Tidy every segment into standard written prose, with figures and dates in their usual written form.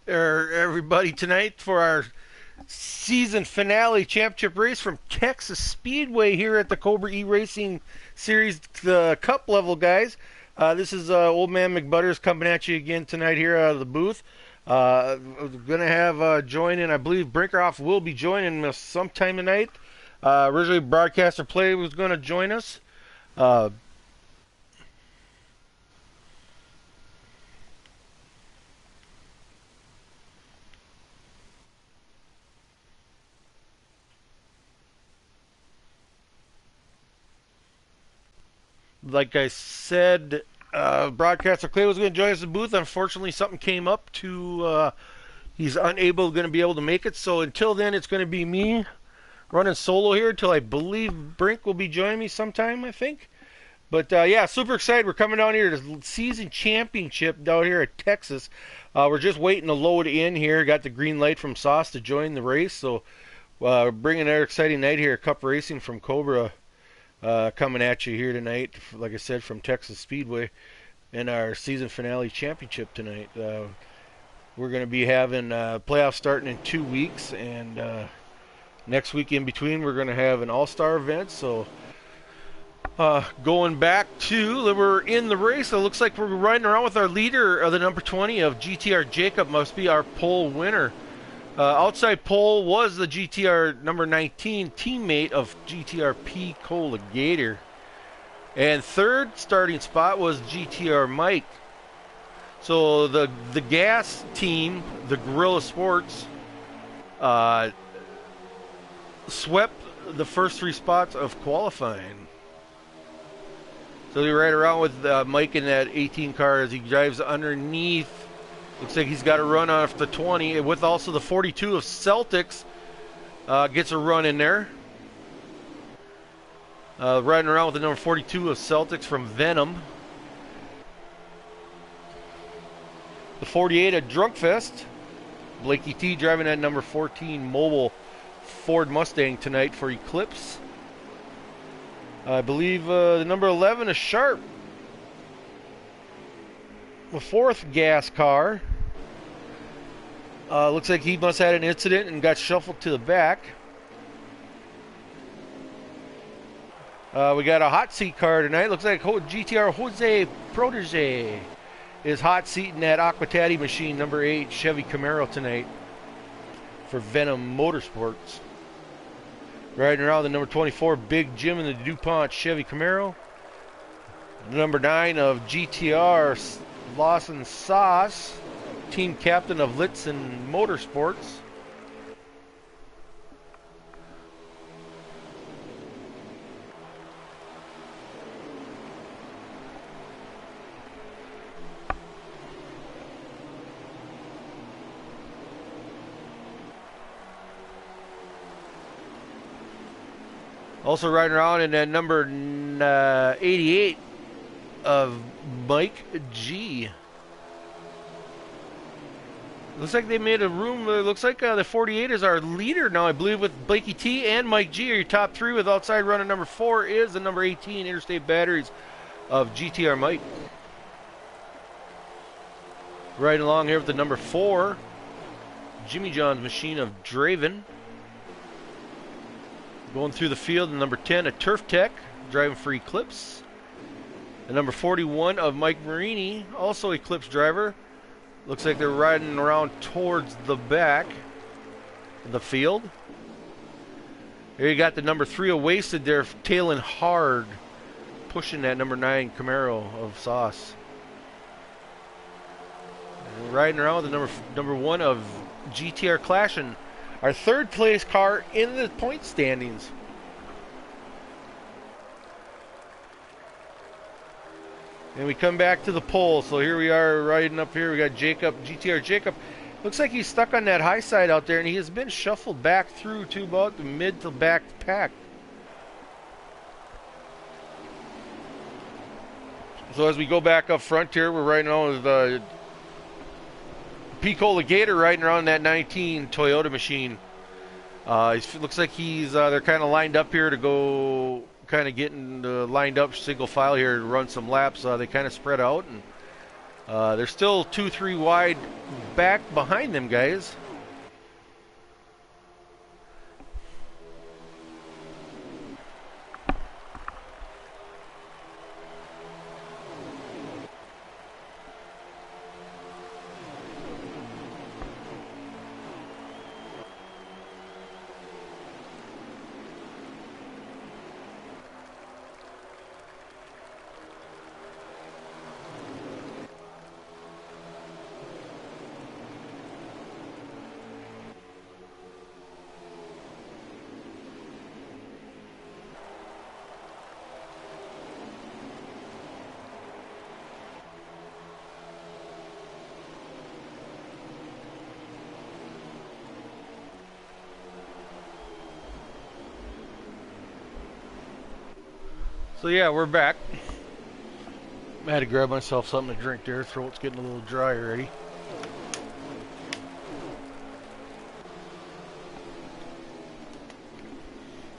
everybody tonight for our season finale championship race from Texas Speedway here at the Cobra E Racing Series, the Cup level, guys. This is Old Man McButters coming at you again tonight here out of the booth. Going to have joining, I believe Brinkerhoff will be joining us sometime tonight. Originally, Broadcaster Play was going to join us. Like I said, Broadcaster Clay was going to join us in the booth. Unfortunately, something came up to he's unable going to be able to make it. So until then, it's going to be me running solo here until I believe Brink will be joining me sometime, I think. But yeah, super excited. We're coming down here to the season championship down here at Texas. We're just waiting to load in here. Got the green light from Sauce to join the race. So bringing another exciting night here, Cup Racing from Cobra. Coming at you here tonight, like I said, from Texas Speedway in our season finale championship tonight. We're going to be having playoffs starting in 2 weeks, and next week in between we're going to have an all-star event. So going back to, we're in the race. It looks like we're riding around with our leader, the number 20 of GTR Jacob, must be our pole winner. Outside pole was the GTR number 19 teammate of GTR P. Colligator. And third starting spot was GTR Mike. So the gas team, the Gorilla Sports, swept the first 3 spots of qualifying. So they ride around with Mike in that 18 car as he drives underneath. Looks like he's got a run off the 20, with also the 42 of Celtics. Gets a run in there. Riding around with the number 42 of Celtics from Venom. The 48 of Drunkfest. Blakey T driving that number 14 mobile Ford Mustang tonight for Eclipse. I believe the number 11 is Sharp. The 4th gas car. Looks like he must have had an incident and got shuffled to the back. We got a hot seat car tonight. Looks like GTR Jose Protege is hot seating that Aquatati machine, number 8 Chevy Camaro tonight for Venom Motorsports. Riding around the number 24 Big Jim in the DuPont Chevy Camaro. Number 9 of GTR Lawson Sauce, team captain of Litzen Motorsports. Also riding around in that number 88 of Mike G. Looks like they made a room. Looks like the 48 is our leader now, I believe, with Blakey T and Mike G are your top 3, with outside runner number 4 is the number 18 Interstate Batteries of GTR Mike. Riding along here with the number 4 Jimmy John's machine of Draven. Going through the field, the number 10 a Turf Tech driving for Eclipse. The number 41 of Mike Marini, also Eclipse driver. Looks like they're riding around towards the back of the field. Here you got the number 3 of Wasted there, tailing hard, pushing that number 9 Camaro of Sauce. And riding around with the number 1 of GTR Clashing, our 3rd place car in the point standings. And we come back to the pole. So here we are riding up here. We got Jacob, GTR Jacob. Looks like he's stuck on that high side out there, and he has been shuffled back through to about the mid to back pack. So as we go back up front here, we're riding on with Pico Legator riding around that 19 Toyota machine. It looks like they're kind of lined up here to go, kind of getting lined up single file here to run some laps. They kind of spread out, and They're still 2-3 wide back behind them guys. So yeah, we're back. I had to grab myself something to drink there. Throat's getting a little dry already.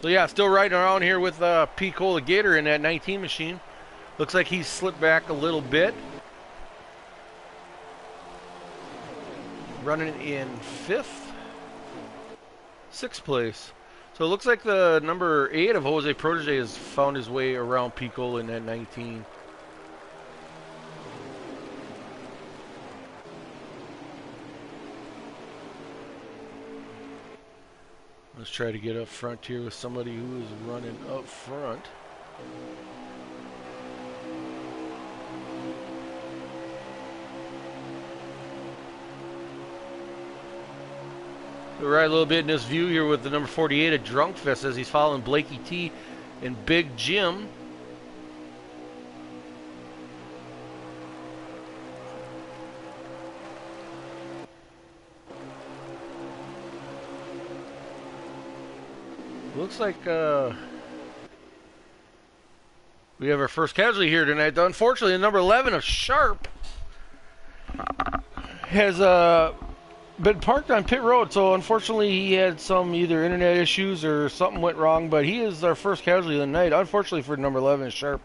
So yeah, still riding around here with P. Cola Gator in that 19 machine. Looks like he's slipped back a little bit. Running in 5th. 6th place. So it looks like the number 8 of Jose Protege has found his way around P. Cola in that 19. Let's try to get up front here with somebody who is running up front. We'll ride a little bit in this view here with the number 48 at Drunkfest as he's following Blakey T and Big Jim. Looks like we have our first casualty here tonight. Unfortunately, the number 11 of Sharp has been parked on pit road, so unfortunately he had some either internet issues or something went wrong, but he is our first casualty of the night. Unfortunately for number 11 Sharp,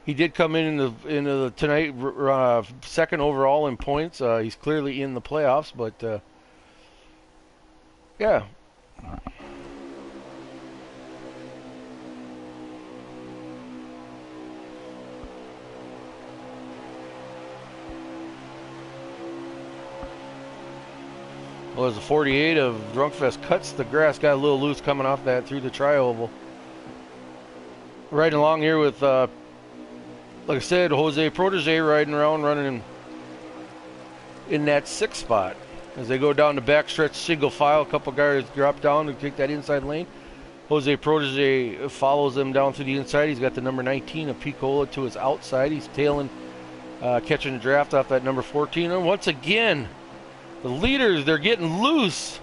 he did come in the tonight second overall in points. He's clearly in the playoffs, but yeah. Well, as the 48 of Drunkfest cuts the grass, got a little loose coming off that through the tri-oval. Riding along here with, like I said, Jose Protege riding around, running in that 6th spot. As they go down the backstretch single file, a couple guys drop down and take that inside lane. Jose Protege follows them down through the inside. He's got the number 19 of Picola to his outside. He's tailing, catching the draft off that number 14. And once again, the leaders, they're getting loose.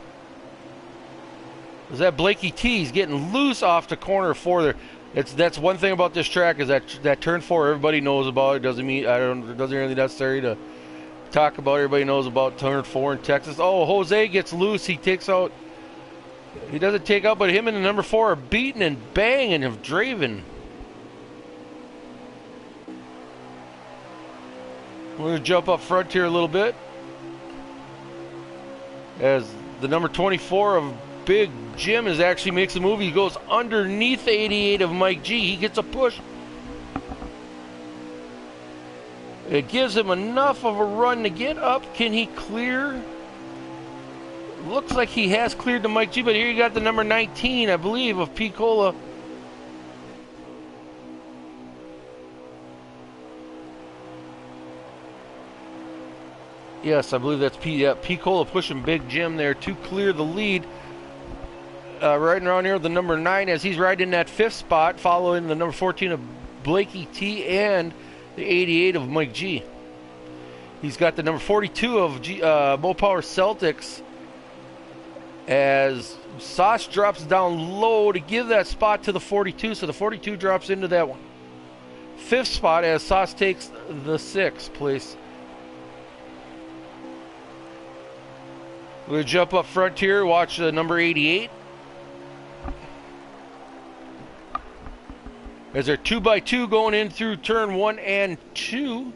Is that Blakey T? He's getting loose off the corner 4 there. That's one thing about this track is that turn 4 everybody knows about. It doesn't mean it doesn't really necessary to talk about. Everybody knows about turn 4 in Texas. Oh, Jose gets loose. He takes out. He doesn't take out, but him and the number 4 are beating and banging of Draven. We're gonna jump up front here a little bit. As the number 24 of Big Jim is actually makes a move. He goes underneath the 88 of Mike G. He gets a push. It gives him enough of a run to get up. Can he clear? Looks like he has cleared the Mike G, but here you got the number 19, I believe, of Picola. Yes, I believe that's Picola pushing Big Jim there to clear the lead. Riding around here with the number 9 as he's riding in that 5th spot, following the number 14 of Blakey T and the 88 of Mike G. He's got the number 42 of Mo Power Celtics as Sauce drops down low to give that spot to the 42, so the 42 drops into that one. 5th spot as Sauce takes the 6th place. We're going to jump up front here, watch the number 88. As they're 2x2 going in through turn 1 and 2.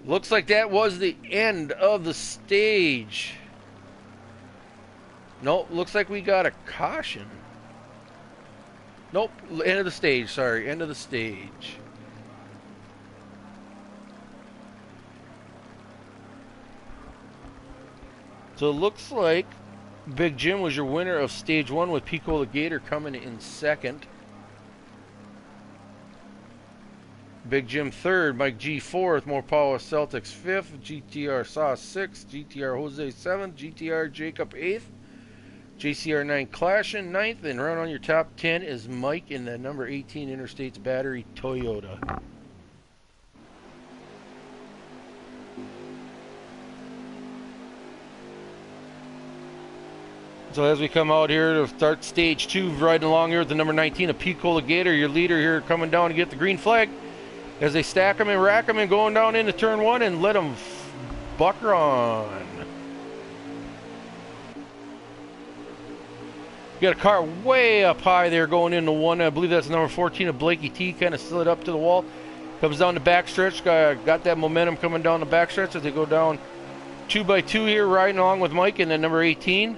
Looks like that was the end of the stage. Nope, looks like we got a caution. Nope, end of the stage, sorry, end of the stage. So it looks like Big Jim was your winner of stage 1 with Pico the Gator coming in second. Big Jim third, Mike G fourth, More Power Celtics fifth, GTR Sauce sixth, GTR Jose seventh, GTR Jacob eighth, JCR 9 Clashing ninth, and right on your top 10 is Mike in the number 18 Interstates Battery Toyota. So as we come out here to start stage 2, riding along here with the number 19 of Pico the Gator, your leader here coming down to get the green flag. As they stack them and rack them and going down into turn 1 and let them bucker on. You got a car way up high there going into 1. I believe that's number 14 of Blakey T. Kind of slid up to the wall. Comes down the backstretch. Got that momentum coming down the backstretch as they go down 2x2 here, riding along with Mike and then number 18.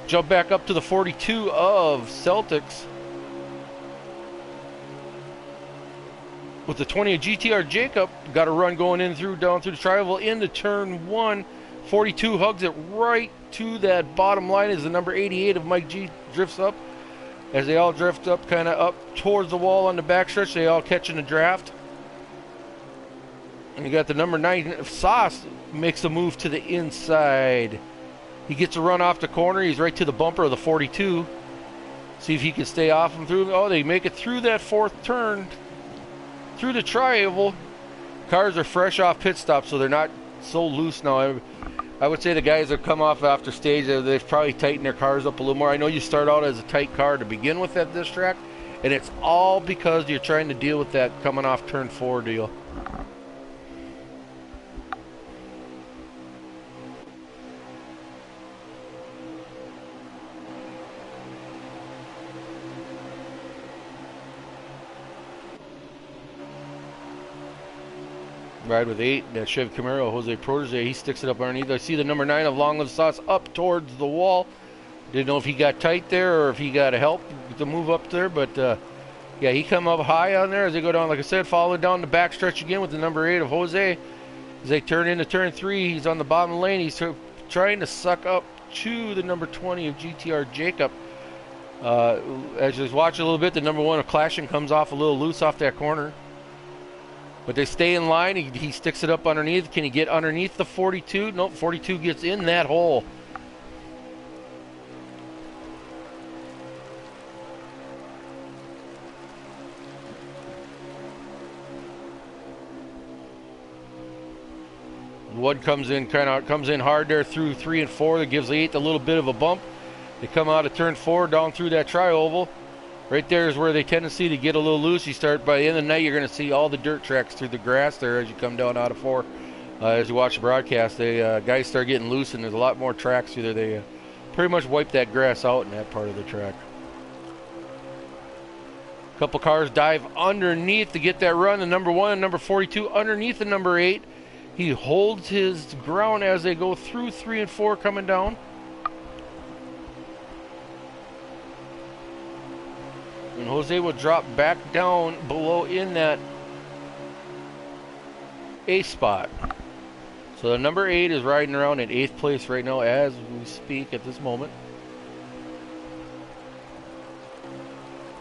Jump back up to the 42 of Celtics. With the 20 of GTR Jacob, got a run going in down through the tri-oval into turn 1. 42 hugs it right to that bottom line as the number 88 of Mike G drifts up. As they all drift up, kind of up towards the wall on the backstretch, they all catching the draft. And you got the number 9 of Sauce makes a move to the inside. He gets a run off the corner. He's right to the bumper of the 42. See if he can stay off him through. Oh, they make it through that 4th turn. Through the tri-oval. Cars are fresh off pit stop, so they're not so loose now. I would say the guys that come off after stage, they've probably tightened their cars up a little more. I know you start out as a tight car to begin with at this track, and it's all because you're trying to deal with that coming off turn 4 deal. Ride with 8, that Chevy Camaro, Jose Protege, he sticks it up underneath. I see the number 9 of Long Live Sauce up towards the wall. Didn't know if he got tight there or if he got help to move up there, but yeah, he come up high on there as they go down, like I said, following down the backstretch again with the number 8 of Jose. As they turn into turn 3, he's on the bottom lane. He's trying to suck up to the number 20 of GTR Jacob. As you watch a little bit, the number 1 of Clashing comes off a little loose off that corner. But they stay in line. He sticks it up underneath. Can he get underneath the 42? Nope, 42 gets in that hole. Wood comes in hard there through 3 and 4. That gives the 8th a little bit of a bump. They come out of turn 4 down through that tri-oval. Right there is where they tendency to get a little loose. You start by the end of the night, you're going to see all the dirt tracks through the grass there as you come down out of 4. As you watch the broadcast, they guys start getting loose, and there's a lot more tracks through there. They pretty much wipe that grass out in that part of the track. A couple cars dive underneath to get that run. The number 1 and number 42 underneath the number 8. He holds his ground as they go through 3 and 4 coming down. And Jose will drop back down below in that A spot. So the number 8 is riding around in 8th place right now as we speak at this moment.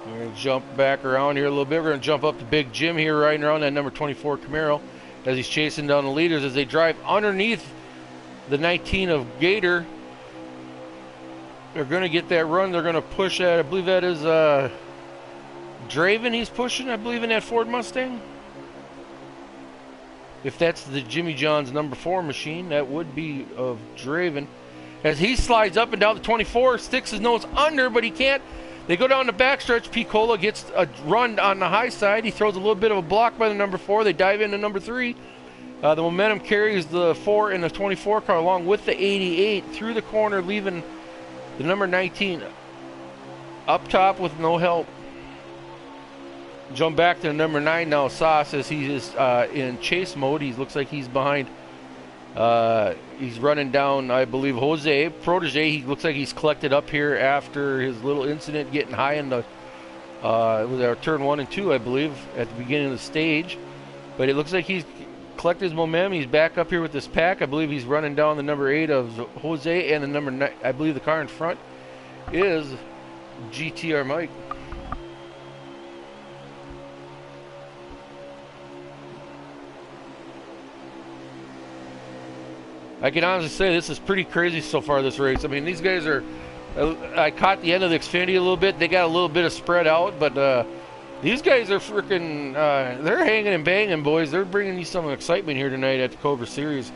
We're going to jump back around here a little bit. We're going to jump up to Big Jim here riding around that number 24 Camaro as he's chasing down the leaders as they drive underneath the 19 of Gator. They're going to get that run. They're going to push that. I believe that is Draven he's pushing, I believe, in that Ford Mustang. If that's the Jimmy John's number 4 machine, that would be of Draven. As he slides up and down the 24, sticks his nose under, but he can't. They go down the backstretch. Picola gets a run on the high side. He throws a little bit of a block by the number 4. They dive into number 3. The momentum carries the 4 and the 24 car along with the 88 through the corner, leaving the number 19 up top with no help. Jump back to number 9 now. Sauce as he is in chase mode. He looks like he's behind. He's running down, I believe, Jose Protege. He looks like he's collected up here after his little incident getting high in the it was our turn 1 and 2, I believe, at the beginning of the stage. But it looks like he's collected his momentum. He's back up here with this pack. I believe he's running down the number 8 of Jose, and the number 9. I believe the car in front is GTR Mike. I can honestly say this is pretty crazy so far, this race. I mean, these guys are... I caught the end of the Xfinity a little bit. They got a little bit of spread out, but these guys are freaking... they're hanging and banging, boys. They're bringing you some excitement here tonight at the Cobra Series.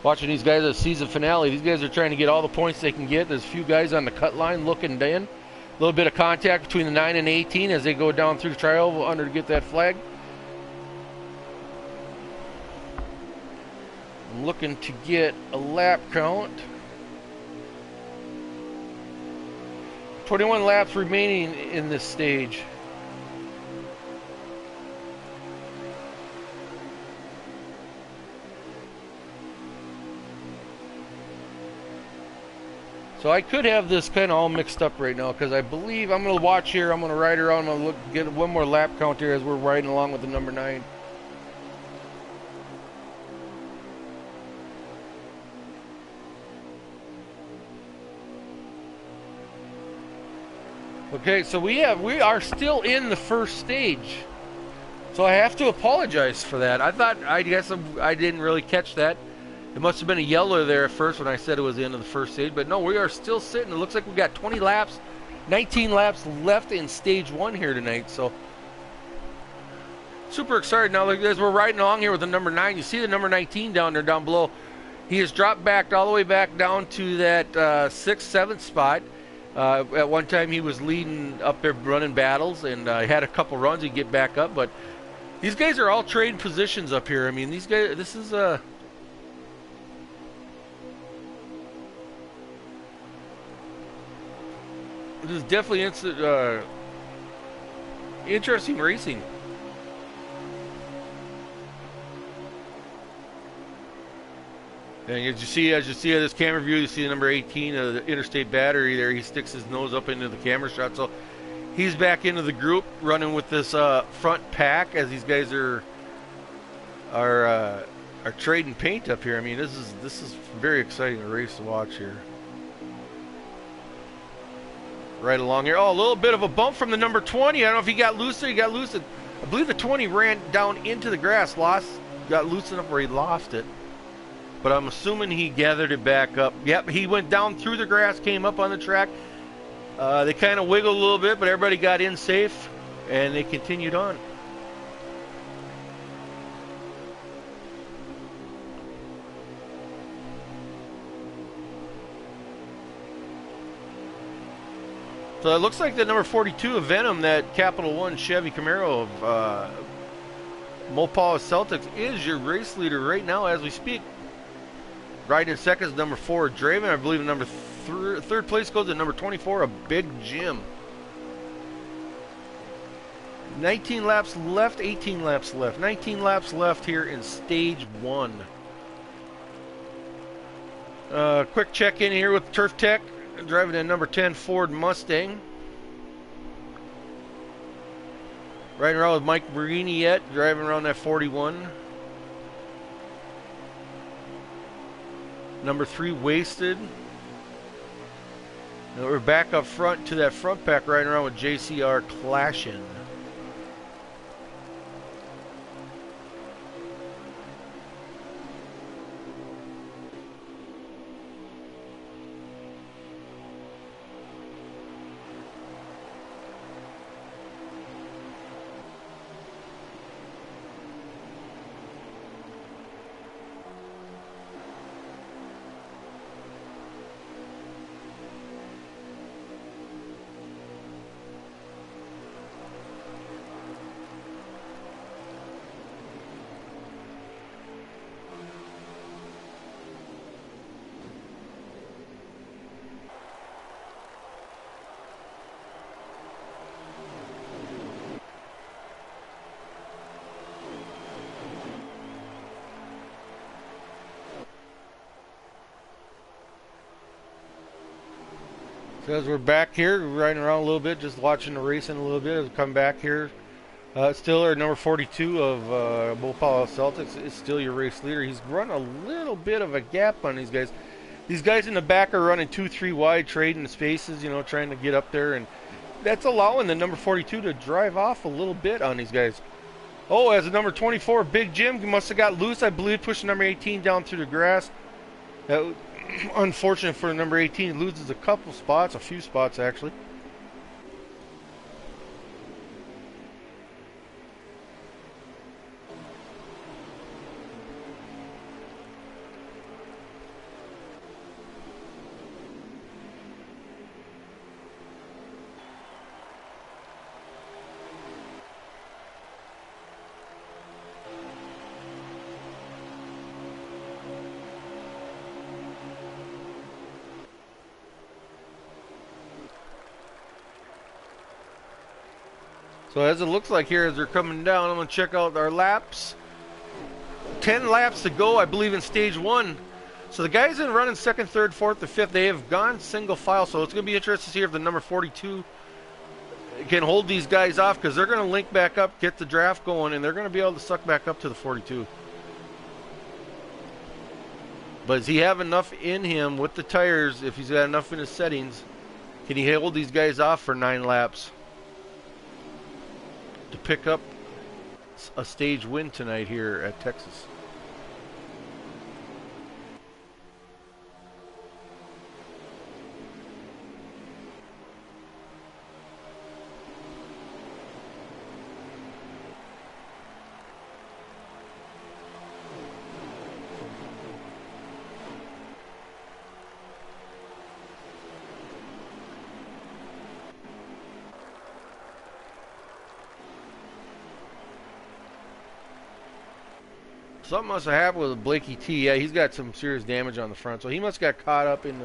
Watching these guys at the season finale. These guys are trying to get all the points they can get. There's a few guys on the cut line looking in. A little bit of contact between the 9 and 18 as they go down through the tri-oval under to get that flag. I'm looking to get a lap count. 21 laps remaining in this stage. So I could have this kind of all mixed up right now because I believe I'm going to watch here. I'm going to ride around. I'm going to get one more lap count here as we're riding along with the number 9. Okay, so we are still in the first stage. So I have to apologize for that. I guess I didn't really catch that. It must have been a yellow there at first when I said it was the end of the first stage. But no, we are still sitting. It looks like we got 20 laps, 19 laps left in stage 1 here tonight. So super excited now. Look, as we're riding along here with the number 9, you see the number 19 down there, down below. He has dropped back all the way back down to that 6th, 7th spot. At one time he was leading up there running battles and had a couple runs. He'd get back up, but these guys are all trading positions up here. I mean, these guys, this is definitely interesting racing. And as you see this camera view, you see the number 18 of the Interstate Battery there. He sticks his nose up into the camera shot. So he's back into the group running with this front pack as these guys are trading paint up here. I mean, this is very exciting race to watch here. Right along here. Oh, a little bit of a bump from the number 20. I don't know if he got loose or he got loose. I believe the 20 ran down into the grass, got loose enough where he lost it. But I'm assuming he gathered it back up. Yep, he went down through the grass, came up on the track. They kind of wiggled a little bit, but everybody got in safe, and they continued on. So it looks like the number 42 of Venom, that Capital One Chevy Camaro of Mopal Celtics, is your race leader right now as we speak. Riding in second is number 4, Draven. I believe number third place goes to number 24, a Big Jim. 19 laps left, 18 laps left. 19 laps left here in stage 1. Quick check in here with Turf Tech, driving a number 10 Ford Mustang. Riding around with Mike Marini yet, driving around that 41. Number 3, Wasted. And we're back up front to that front pack, riding around with JCR Clashin'. So as we're back here, riding around a little bit, just watching the racing a little bit. As we come back here, still our number 42 of Mopal Celtics is still your race leader. He's run a little bit of a gap on these guys. These guys in the back are running 2-3 wide, trading the spaces, you know, trying to get up there, and that's allowing the number 42 to drive off a little bit on these guys. Oh, as a number 24, Big Jim must have got loose, I believe, pushing number 18 down through the grass. Unfortunate for number 18, he loses a couple spots, a few spots actually. So as it looks like here, as they're coming down, I'm going to check out our laps. 10 laps to go, I believe, in stage 1. So the guys in running 2nd, 3rd, 4th, or 5th, they have gone single file. So it's going to be interesting to see if the number 42 can hold these guys off, because they're going to link back up, get the draft going, and they're going to be able to suck back up to the 42. But does he have enough in him with the tires, if he's got enough in his settings, can he hold these guys off for 9 laps to pick up a stage win tonight here at Texas? Something must have happened with Blakey T. Yeah, he's got some serious damage on the front, so he must have got caught up in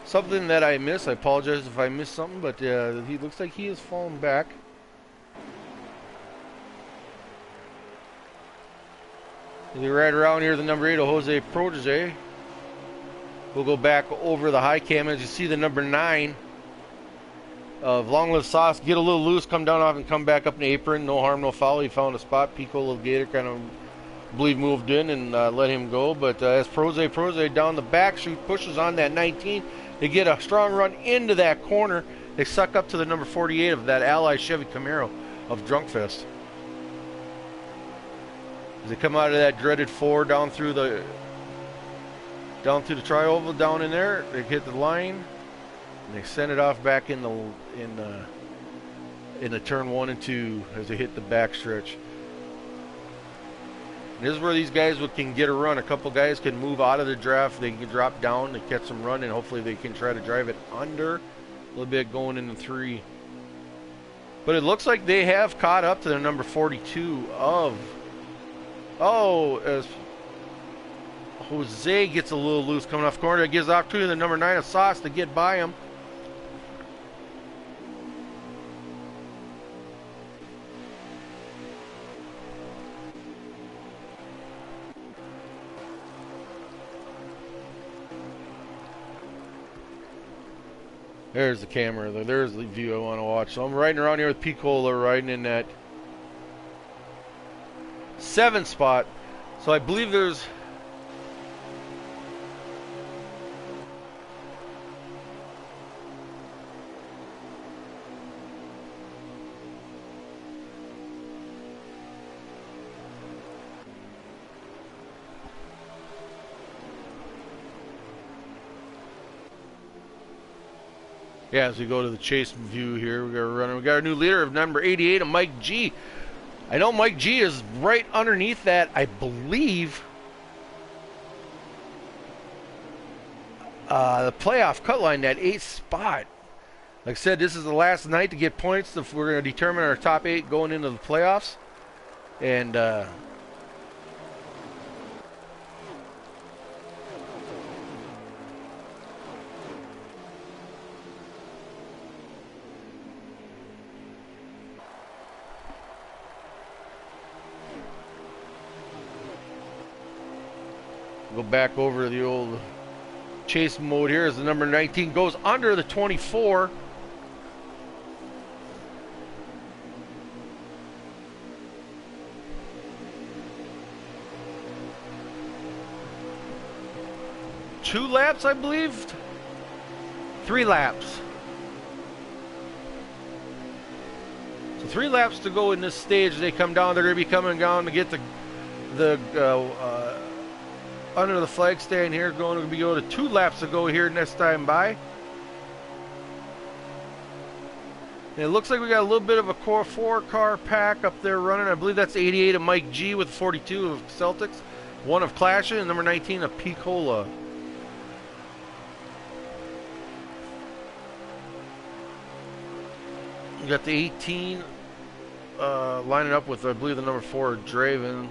something that I missed. I apologize if I missed something, but he looks like he has fallen back. As we ride around here, the number 8 of Jose Protege. We'll go back over the high cam. As you see, the number 9 of Long Live Sauce get a little loose, come down off and come back up in the apron. No harm, no foul. He found a spot. Pico, little gator, kind of believe moved in and let him go. But as Proze down the back chute pushes on that 19, they get a strong run into that corner. They suck up to the number 48 of that Ally Chevy Camaro of Drunkfest. As they come out of that dreaded 4 down through the tri-oval down in there, they hit the line and they send it off back in the turn 1 and 2 as they hit the back stretch. And this is where these guys can get a run. A couple guys can move out of the draft. They can drop down to catch some run, and hopefully they can try to drive it under a little bit going into 3. But it looks like they have caught up to the number 42 of... Oh, as Jose gets a little loose coming off corner, it gives opportunity to the number 9 of Sauce to get by him. There's the camera. There's the view I want to watch. So I'm riding around here with Picola, riding in that 7 spot. So I believe there's... Yeah, as we go to the chase view here, we got our new leader of number 88, of Mike G. I know Mike G is right underneath that, I believe, the playoff cut line, that 8th spot. Like I said, this is the last night to get points. If we're going to determine our top 8 going into the playoffs. And go back over the old chase mode here as the number 19 goes under the 24. Two laps, I believe. 3 laps. So 3 laps to go in this stage. They come down. They're going to be coming down to get the under the flag stand here. Going to be going to 2 laps to go here next time by. And it looks like we got a little bit of a core 4-car pack up there running. I believe that's 88 of Mike G with 42 of Celtics, 1 of Clashing, and number 19 of Picola. We got the 18 lining up with, I believe, the number 4 Draven.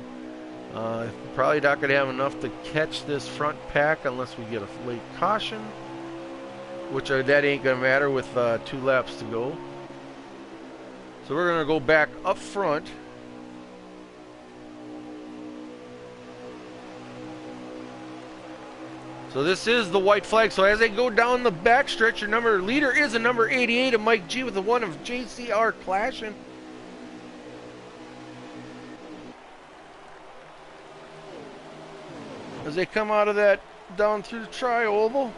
Probably not going to have enough to catch this front pack unless we get a late caution, which that ain't going to matter with 2 laps to go. So we're going to go back up front. So this is the white flag. So as they go down the backstretch, your leader is a number 88 of Mike G with the 1 of JCR Clashing. As they come out of that down through the tri-oval.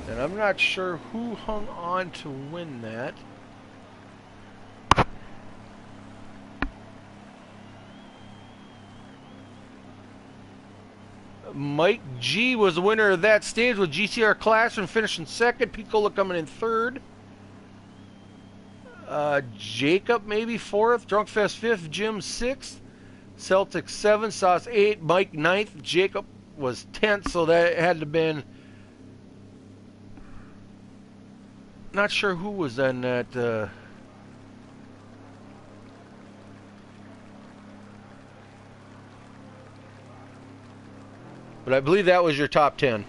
And I'm not sure who hung on to win that. Mike G was the winner of that stage with GCR Classroom finishing second. Picola coming in third. Jacob maybe fourth. Drunkfest fifth. Jim sixth. Celtic seventh. Sauce eighth. Mike ninth. Jacob was 10th, so that had to have been... Not sure who was in that... But I believe that was your top 10.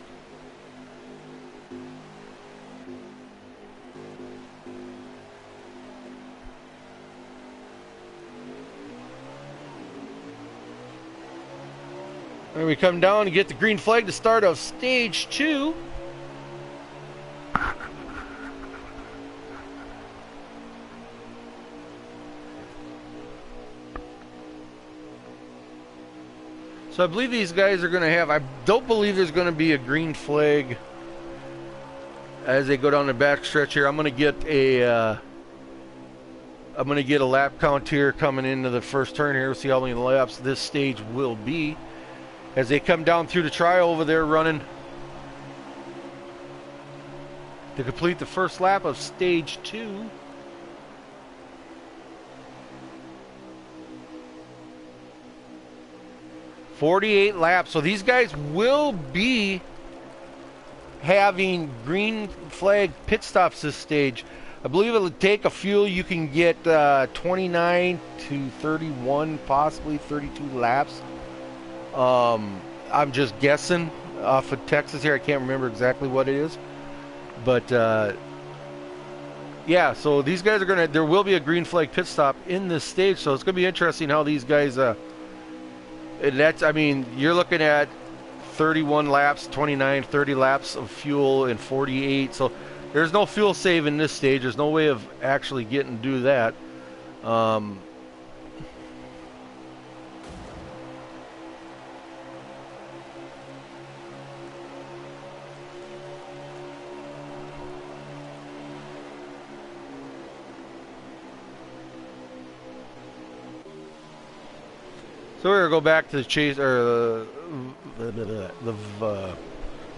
And we come down and get the green flag to start of stage 2. So I believe these guys are going to have, I don't believe there's going to be a green flag as they go down the back stretch here. I'm going to get a lap count here coming into the first turn here. We'll see how many laps this stage will be as they come down through the trial over there running to complete the first lap of stage 2. .48 laps. So these guys will be having green flag pit stops this stage. I believe it'll take a fuel. You can get 29 to 31, possibly 32 laps. I'm just guessing off of Texas here. I can't remember exactly what it is. But yeah, so these guys are going to, there will be a green flag pit stop in this stage. So it's going to be interesting how these guys... and that's, I mean, you're looking at 31 laps, 29, 30 laps of fuel in 48. So there's no fuel save in this stage. There's no way of actually getting to do that. So we're going to go back to the chase, or the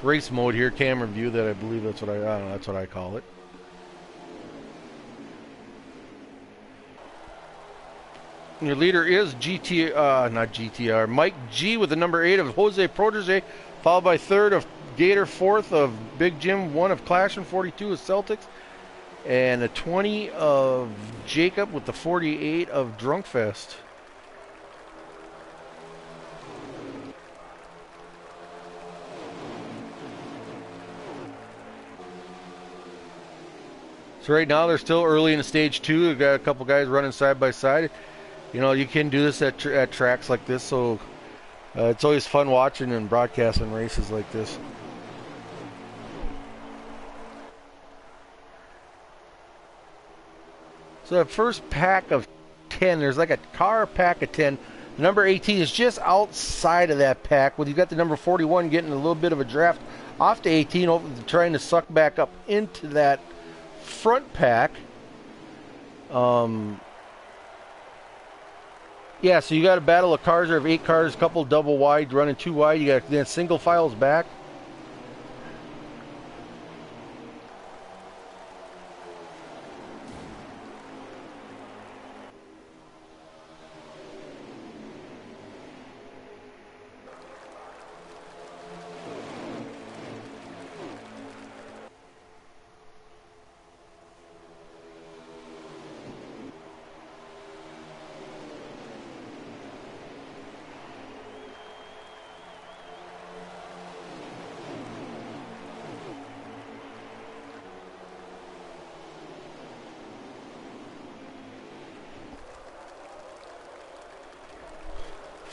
race mode here, camera view, that I believe that's what I don't know, that's what I call it. Your leader is not GTR, Mike G with the number 8 of Jose Protege, followed by third of Gator, fourth of Big Jim, 1 of Clash, and 42 of Celtics, and the 20 of Jacob with the 48 of Drunkfest. So right now they're still early in the stage 2. We've got a couple guys running side by side. You know, you can do this at tracks like this, so it's always fun watching and broadcasting races like this. So that first pack of 10, there's like a car pack of 10. The number 18 is just outside of that pack, with you got the number 41 getting a little bit of a draft off to 18, trying to suck back up into that front pack. Yeah, so you got a battle of cars. There have 8 cars, a couple double wide, running 2 wide. You got then single files back.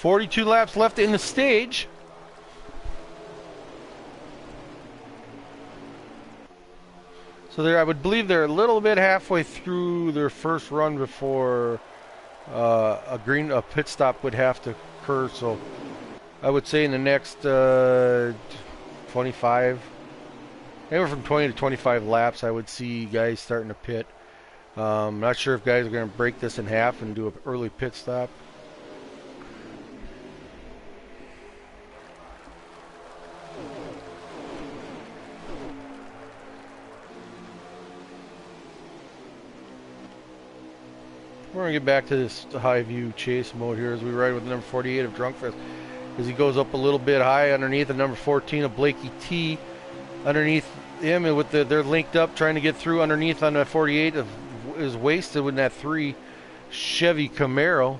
.42 laps left in the stage. So I would believe they're a little bit halfway through their first run before a pit stop would have to occur. So I would say in the next 25, anywhere from 20 to 25 laps, I would see guys starting to pit. Not sure if guys are going to break this in half and do an early pit stop. We're going to get back to this high view chase mode here as we ride with number 48 of Drunkfest. As he goes up a little bit high underneath the number 14 of Blakey T. Underneath him, with they're linked up trying to get through underneath on the 48 of is wasted with that 3 Chevy Camaro.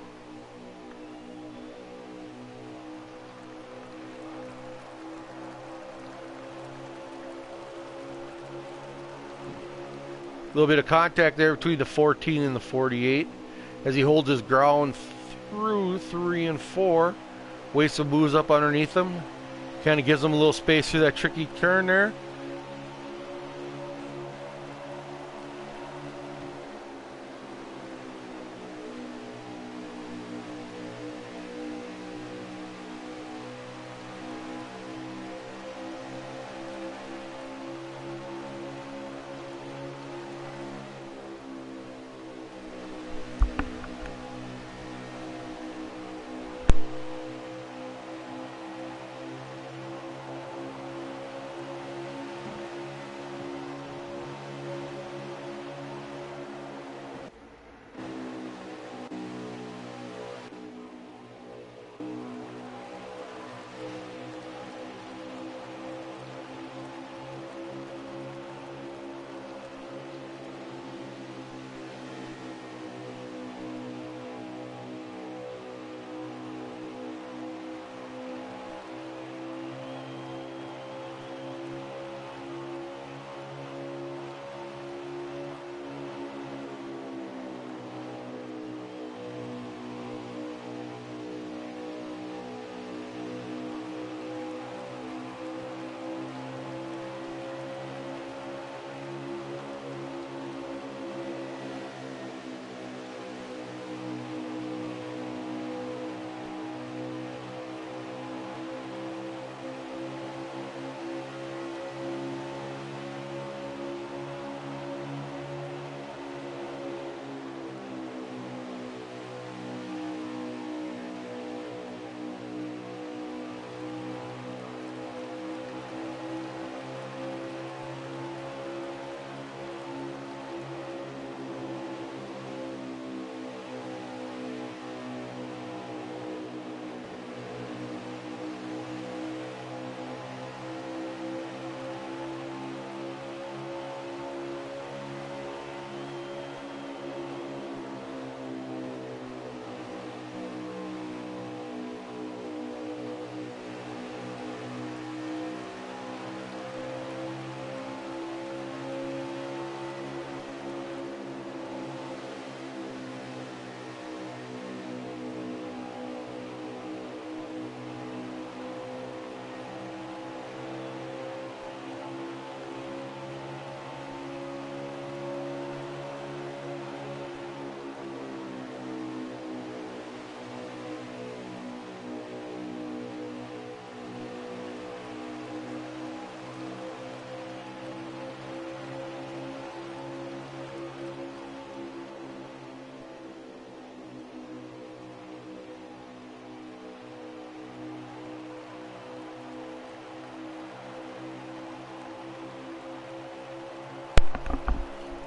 A little bit of contact there between the 14 and the 48 as he holds his ground through 3 and 4. Wastes some moves up underneath him. Kind of gives him a little space through that tricky turn there.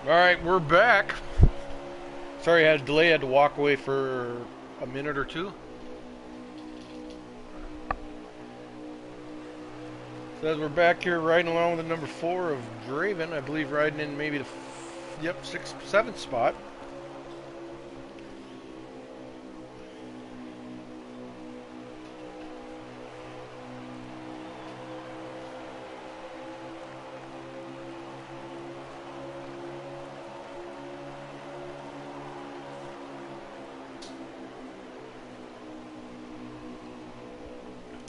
All right, we're back. Sorry, I had a delay. I had to walk away for a minute or two. So as we're back here riding along with the number 4 of Draven, I believe riding in maybe the 6th, 7th spot.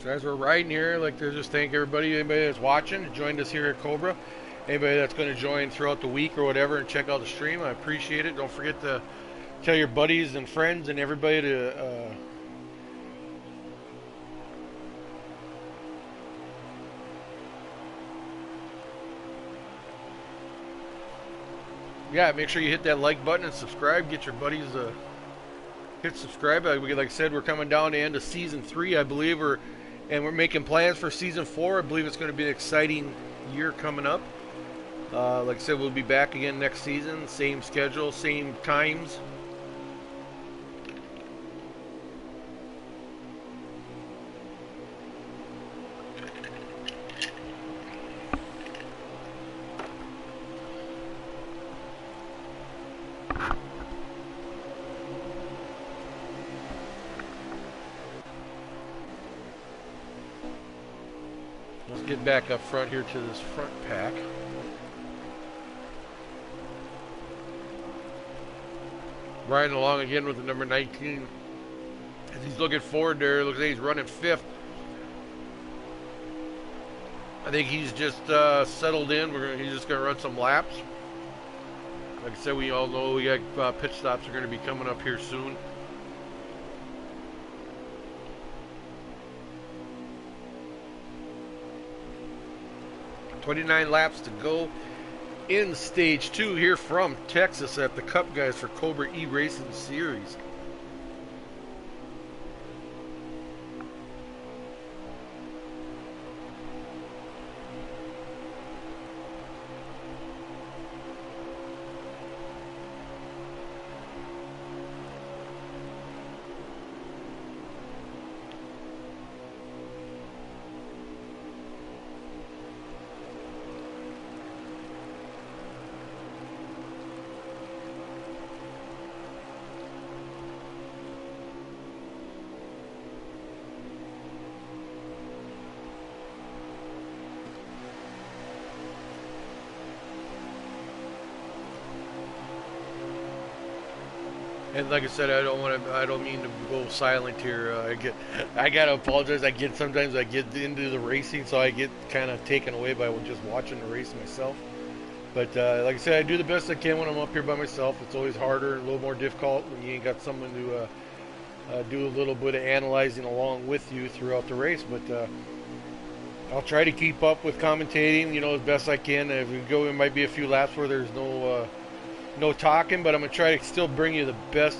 So as we're riding here, I'd like to just thank anybody that's watching, joined us here at Cobra. Anybody that's going to join throughout the week or whatever and check out the stream, I appreciate it. Don't forget to tell your buddies and friends and everybody to yeah, make sure you hit that like button and subscribe. Get your buddies hit subscribe. Like I said, we're coming down to the end of season 3, I believe, and we're making plans for season 4. I believe it's going to be an exciting year coming up. Like I said, we'll be back again next season. Same schedule, same times. Let's get back up front here to this front pack. Riding along again with the number 19. As he's looking forward there, looks like he's running 5th. I think he's just settled in. He's just going to run some laps. Like I said, we all know we got pit stops are going to be coming up here soon. "29 laps to go in stage 2 here from Texas at the Cup guys for Cobra E-Racing Series." And like I said, I don't mean to go silent here. I gotta apologize. Sometimes I get into the racing, so I get kind of taken away by just watching the race myself. But like I said, I do the best I can when I'm up here by myself. It's always harder and a little more difficult when you ain't got someone to do a little bit of analyzing along with you throughout the race. But I'll try to keep up with commentating, as best I can. If we go, it might be a few laps where there's no talking, but I'm gonna try to still bring you the best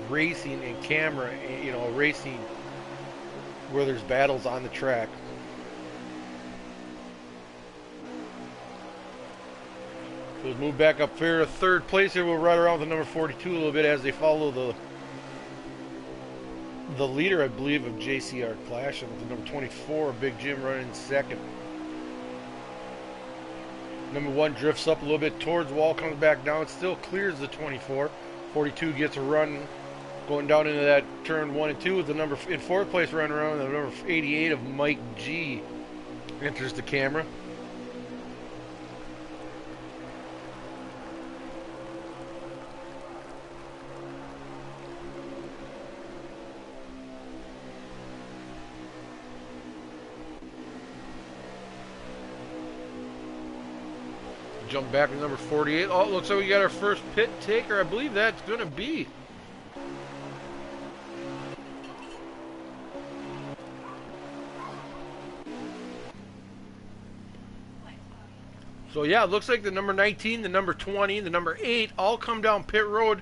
racing and camera, racing where there's battles on the track. So let's move back up here to 3rd place here. We'll ride around with the number 42 a little bit as they follow the leader, I believe, of JCR Clash, and the number 24, Big Jim, running 2nd. Number 1 drifts up a little bit towards the wall, comes back down, still clears the 24. 42 gets a run going down into that turn 1 and 2 with the number in 4th place running around. The number 88 of Mike G enters the camera. Jump back to number 48. Oh, it looks like we got our first pit taker. I believe that's going to be so yeah, it looks like the number 19, the number 20, the number 8 all come down pit road.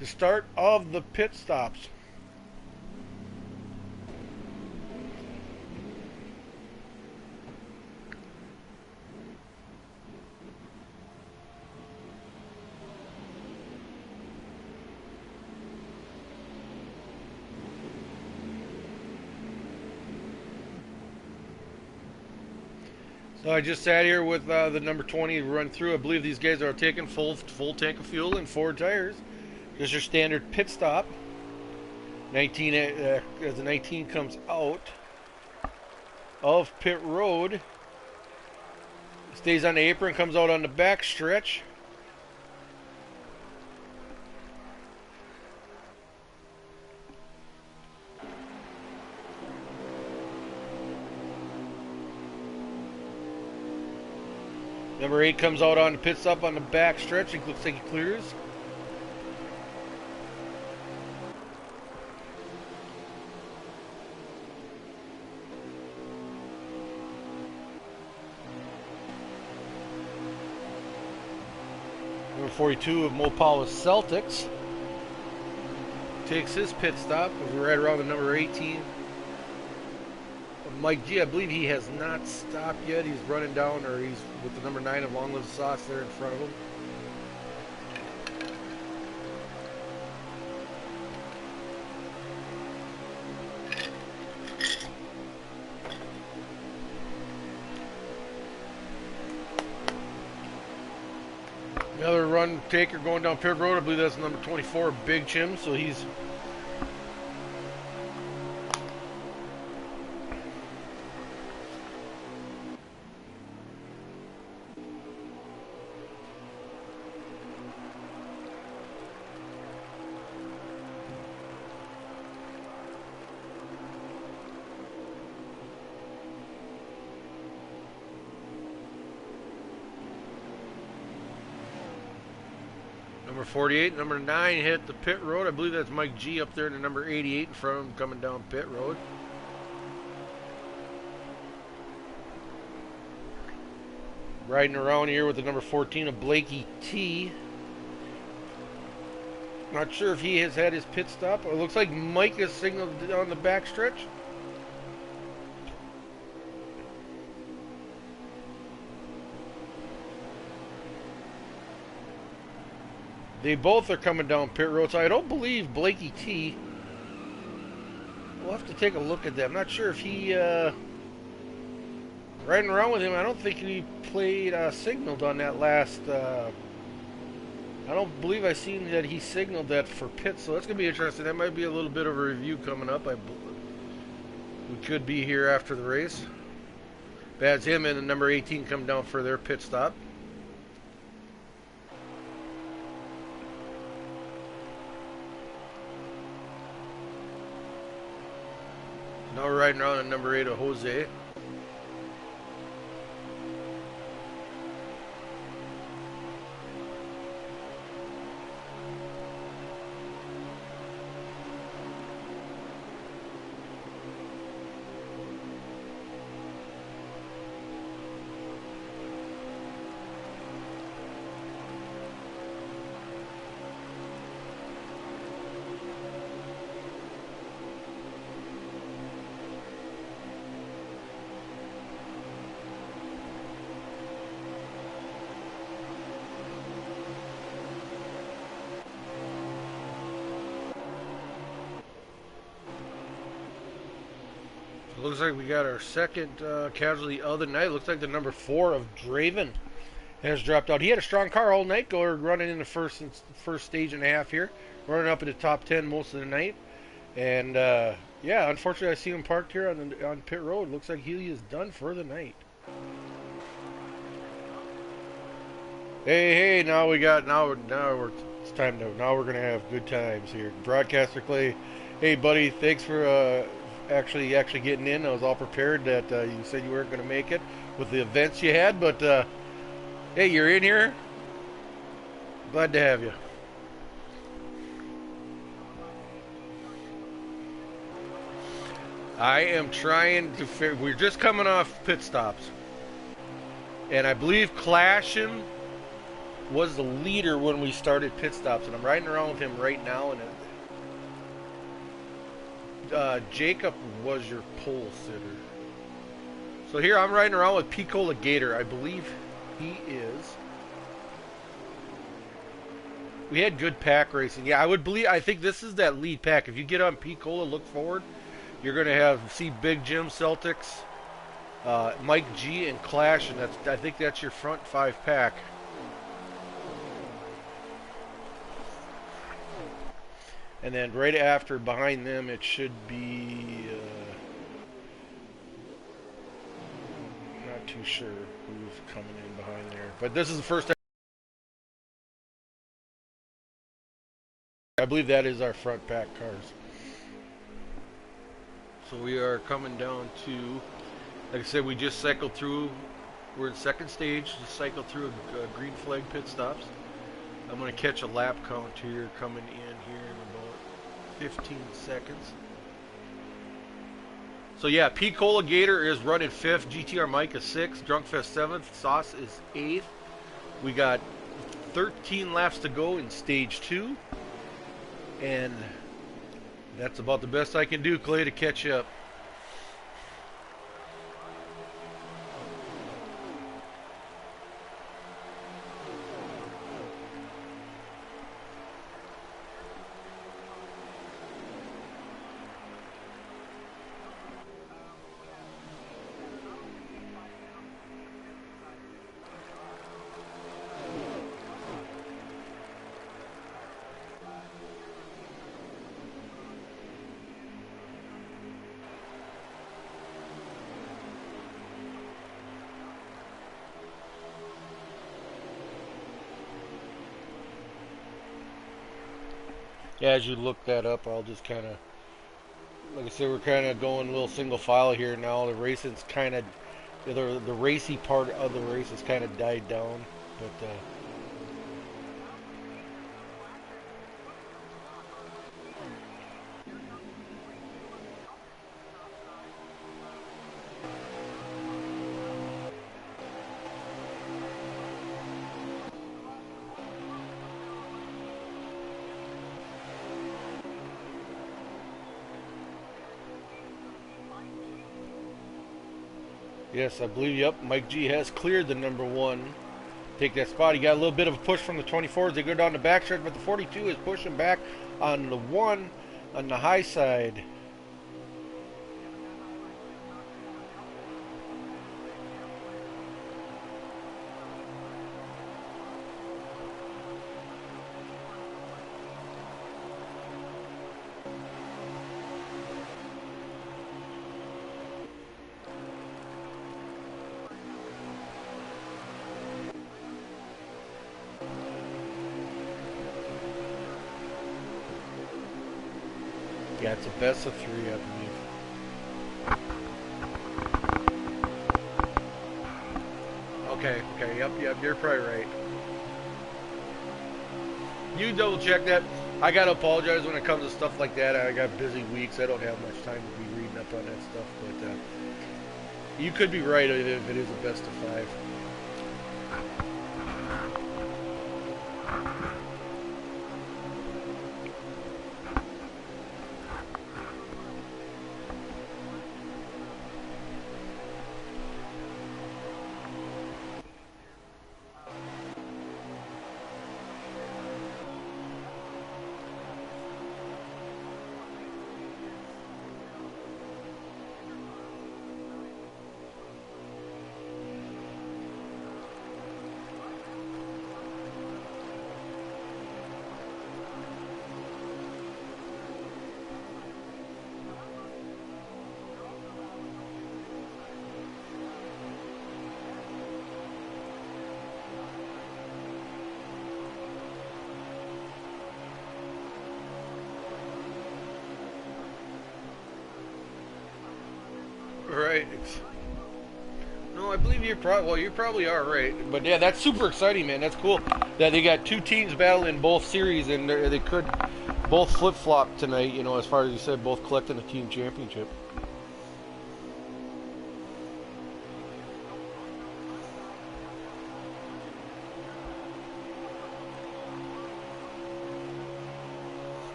The start of the pit stops. So I just sat here with the number 20 run through. I believe these guys are taking full tank of fuel and 4 tires. Just your standard pit stop. 19 as the 19 comes out of pit road, stays on the apron, comes out on the back stretch. Number 8 comes out on the pit stop on the back stretch. It looks like he clears. Number 42 of Mopala's Celtics takes his pit stop. We're right around the number 18. Mike G, I believe he has not stopped yet. He's running down, or he's with the number 9 of Long Live Sauce there in front of him. Another run taker going down pit road. I believe that's number 24, Big Chim. So he's number 48, number 9 hit the pit road. I believe that's Mike G up there in the number 88 in front of him coming down pit road. Riding around here with the number 14 of Blakey T. Not sure if he has had his pit stop. It looks like Mike is signaled on the back stretch. They both are coming down pit road, so I don't believe Blakey T. We'll have to take a look at that. I'm not sure if he, riding around with him, I don't think he played signaled on that last, I don't believe I seen that he signaled that for pit, so that's going to be interesting. That might be a little bit of a review coming up. We could be here after the race. That's him and the number 18 come down for their pit stop. Now we're riding around on number 8 of Jose. Looks like we got our second casualty of the night. Looks like the number 4 of Draven has dropped out. He had a strong car all night, running in the first stage and a half here, running up in the top 10 most of the night. And yeah, unfortunately, I see him parked here on pit road. Looks like he is done for the night. Hey, now we're it's time to now we're gonna have good times here. Broadcaster Clay, hey buddy, thanks for actually getting in. I was all prepared that you said you weren't going to make it with the events you had, but hey, you're in here. Glad to have you. I am trying to figure. We're just coming off pit stops, and I believe Clashin was the leader when we started pit stops, and I'm riding around with him right now, and Jacob was your pole sitter. So here I'm riding around with Picola Gator. I believe he is. We had good pack racing. Yeah, I think this is that lead pack. If you get on Picola, look forward. You're going to see Big Jim Celtics, Mike G and Clash, and I think that's your front 5 pack. And then right after, behind them, it should be. Not too sure who's coming in behind there, but this is the first. I believe that is our front pack cars. So we are coming down to, like I said, we just cycled through. We're in second stage. Just cycled through green flag pit stops. I'm going to catch a lap count here coming in here in about 15 seconds. So yeah, P. Cola Gator is running 5th. GTR Mike is 6th. Drunkfest 7th. Sauce is 8th. We got 13 laps to go in stage 2. And that's about the best I can do, Clay, to catch up. Yeah, as you look that up, I'll just kind of, like I said, we're kind of going a little single file here now. The racing's kind of, the racy part of the race has kind of died down, but yes, I believe, yep, Mike G has cleared the number 1. Take that spot. He got a little bit of a push from the 24s. They go down the backstretch, but the 42 is pushing back on the 1 on the high side. Yeah, it's a best of 3, I believe. Okay, yep, you're probably right. You double check that. I gotta apologize when it comes to stuff like that. I got busy weeks. I don't have much time to be reading up on that stuff, but you could be right if it is a best of 5. Right. No, I believe you're probably, well, you probably are right. But yeah, that's super exciting, man. That's cool that they got 2 teams battling both series, and they could both flip flop tonight. You know, as far as you said, both collecting a team championship.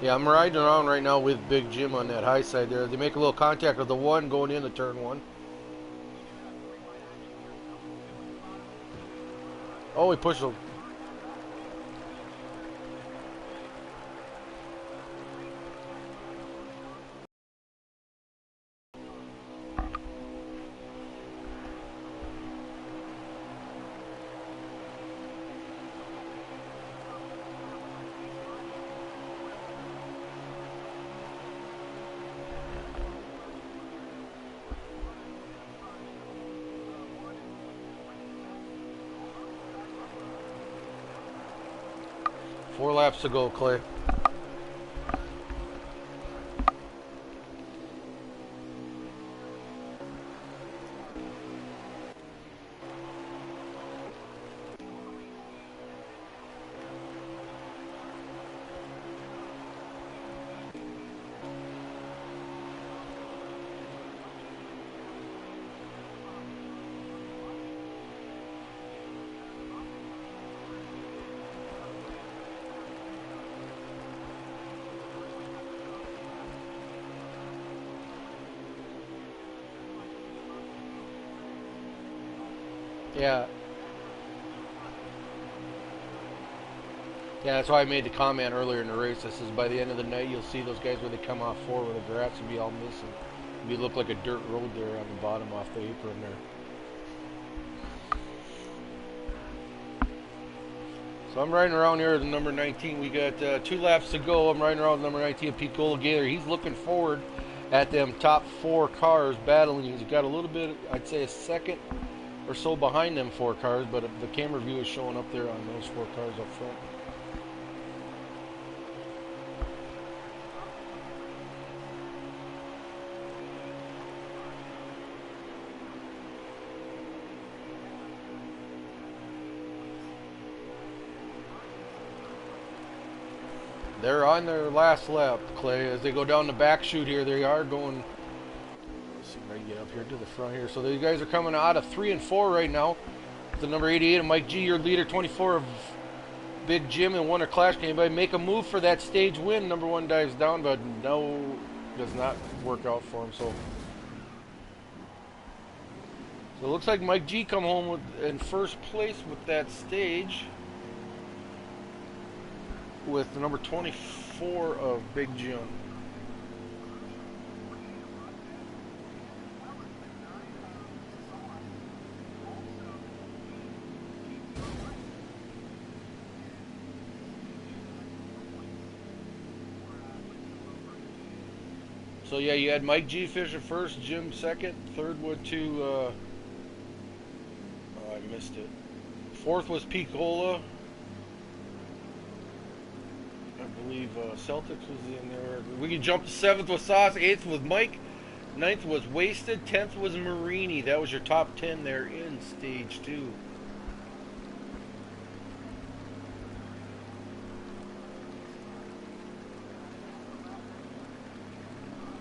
Yeah, I'm riding around right now with Big Jim on that high side there. They make a little contact with the 1 going into turn 1. Oh, he pushed him. 4 laps to go, Clay. Yeah. Yeah, that's why I made the comment earlier in the race. I says by the end of the night, you'll see those guys where they come off forward, the grass will be all missing. It'll look like a dirt road there on the bottom off the apron there. So I'm riding around here at number 19. We got 2 laps to go. I'm riding around number 19, Pete Gator. He's looking forward at them top 4 cars battling. He's got a little bit, I'd say a second or so behind them 4 cars, but the camera view is showing up there on those 4 cars up front. They're on their last lap, Clay. As they go down the back chute here, they are going. Let's see if I can get up here to the front here. So these guys are coming out of 3 and 4 right now. The number 88 of Mike G, your leader, 24 of Big Jim, and Wonder Clash. Can anybody make a move for that stage win? Number 1 dives down, but no, does not work out for him. So it looks like Mike G come home in first place with that stage, with the number 24 of Big Jim. So yeah, you had Mike G Fisher first, Jim second, third went to, oh, I missed it. Fourth was Picola. I believe Celtics was in there. We can jump to 7th was Sauce, 8th was Mike, 9th was Wasted, 10th was Marini. That was your top 10 there in stage 2.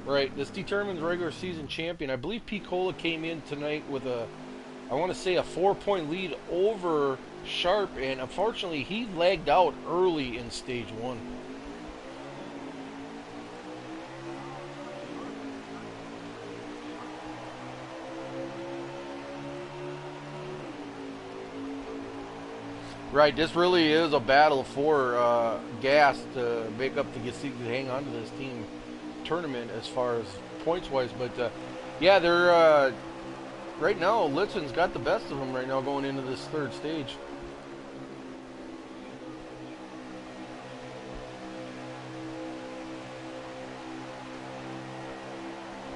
Right, this determines regular season champion. I believe Picola came in tonight with a, I want to say a 4-point lead over Sharp, and unfortunately he lagged out early in stage 1. Right, this really is a battle for gas to make up to hang on to this team tournament as far as points wise, but yeah, they're right now Litzen's got the best of them right now going into this 3rd stage.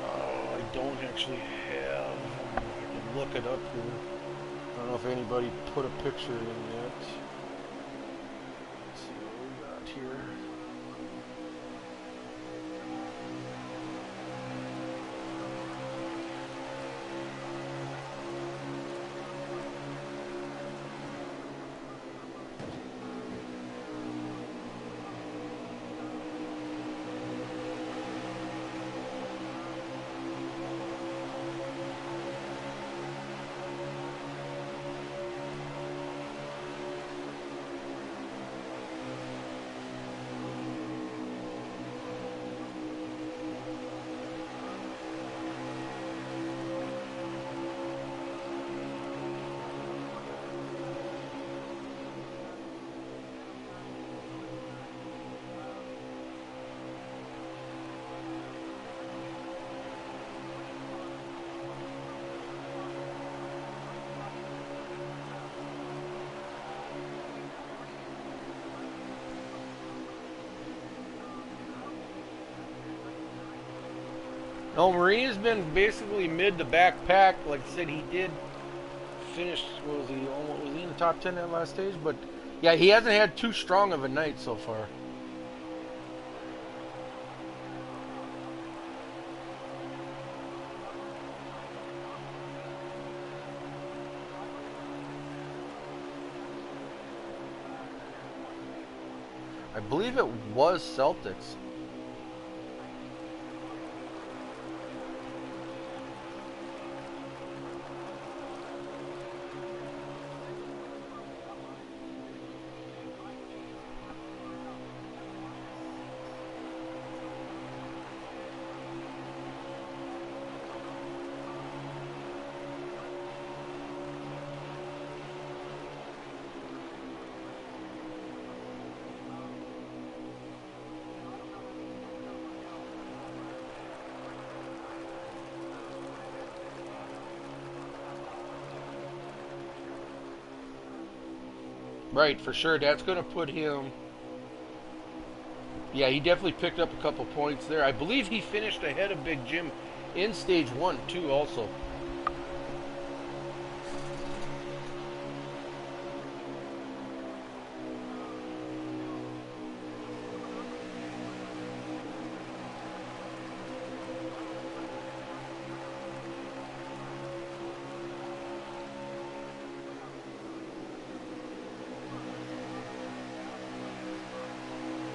Oh, I don't actually have, I can look it up here. I don't know if anybody put a picture in yet. Let's see what we got here. No, Marina's been basically mid to back pack. Like I said, he did finish. What was he? Was he in the top 10 that last stage? But Yeah, he hasn't had too strong of a night so far. I believe it was Celtics. Right, for sure. That's going to put him. Yeah, he definitely picked up a couple points there. I believe he finished ahead of Big Jim in stage one, too, also.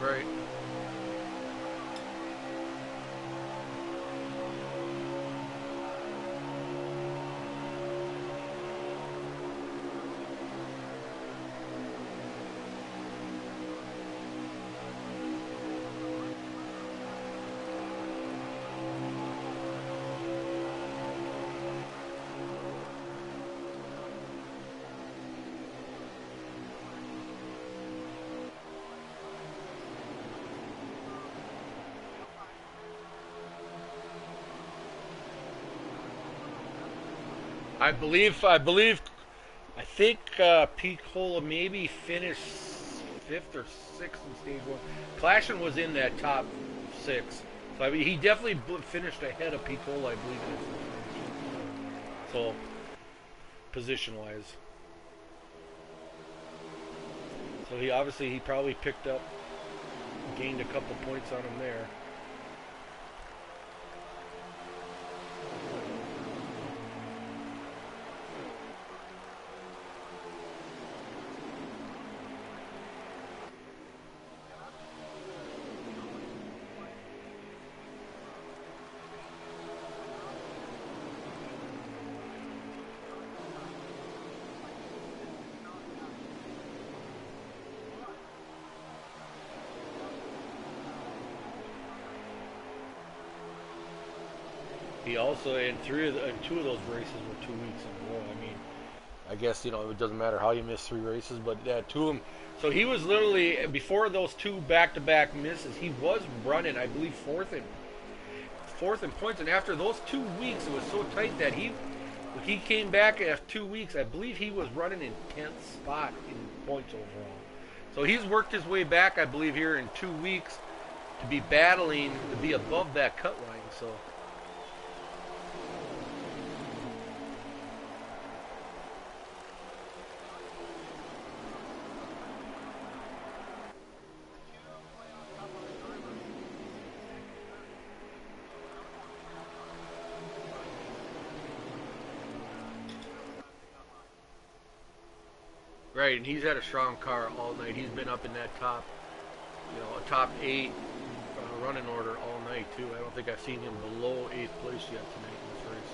Right. I think Picola maybe finished fifth or sixth in stage one. Clashing was in that top six, so I mean he definitely finished ahead of Picola, I believe, in his first. So position wise, so he probably picked up, gained a couple points on him there. He also in two of those races were 2 weeks in a row. I mean, I guess it doesn't matter how you miss three races, but two of them. So he was literally before those two back-to-back misses, he was running, I believe, fourth in points, and after those 2 weeks, it was so tight that when he came back after 2 weeks, I believe he was running in 10th spot in points overall. So he's worked his way back, I believe, here in 2 weeks to be battling to be above that cut line. So. Right, and he's had a strong car all night. He's been up in that a top eight running order all night too. I don't think I've seen him below eighth place yet tonight in this race.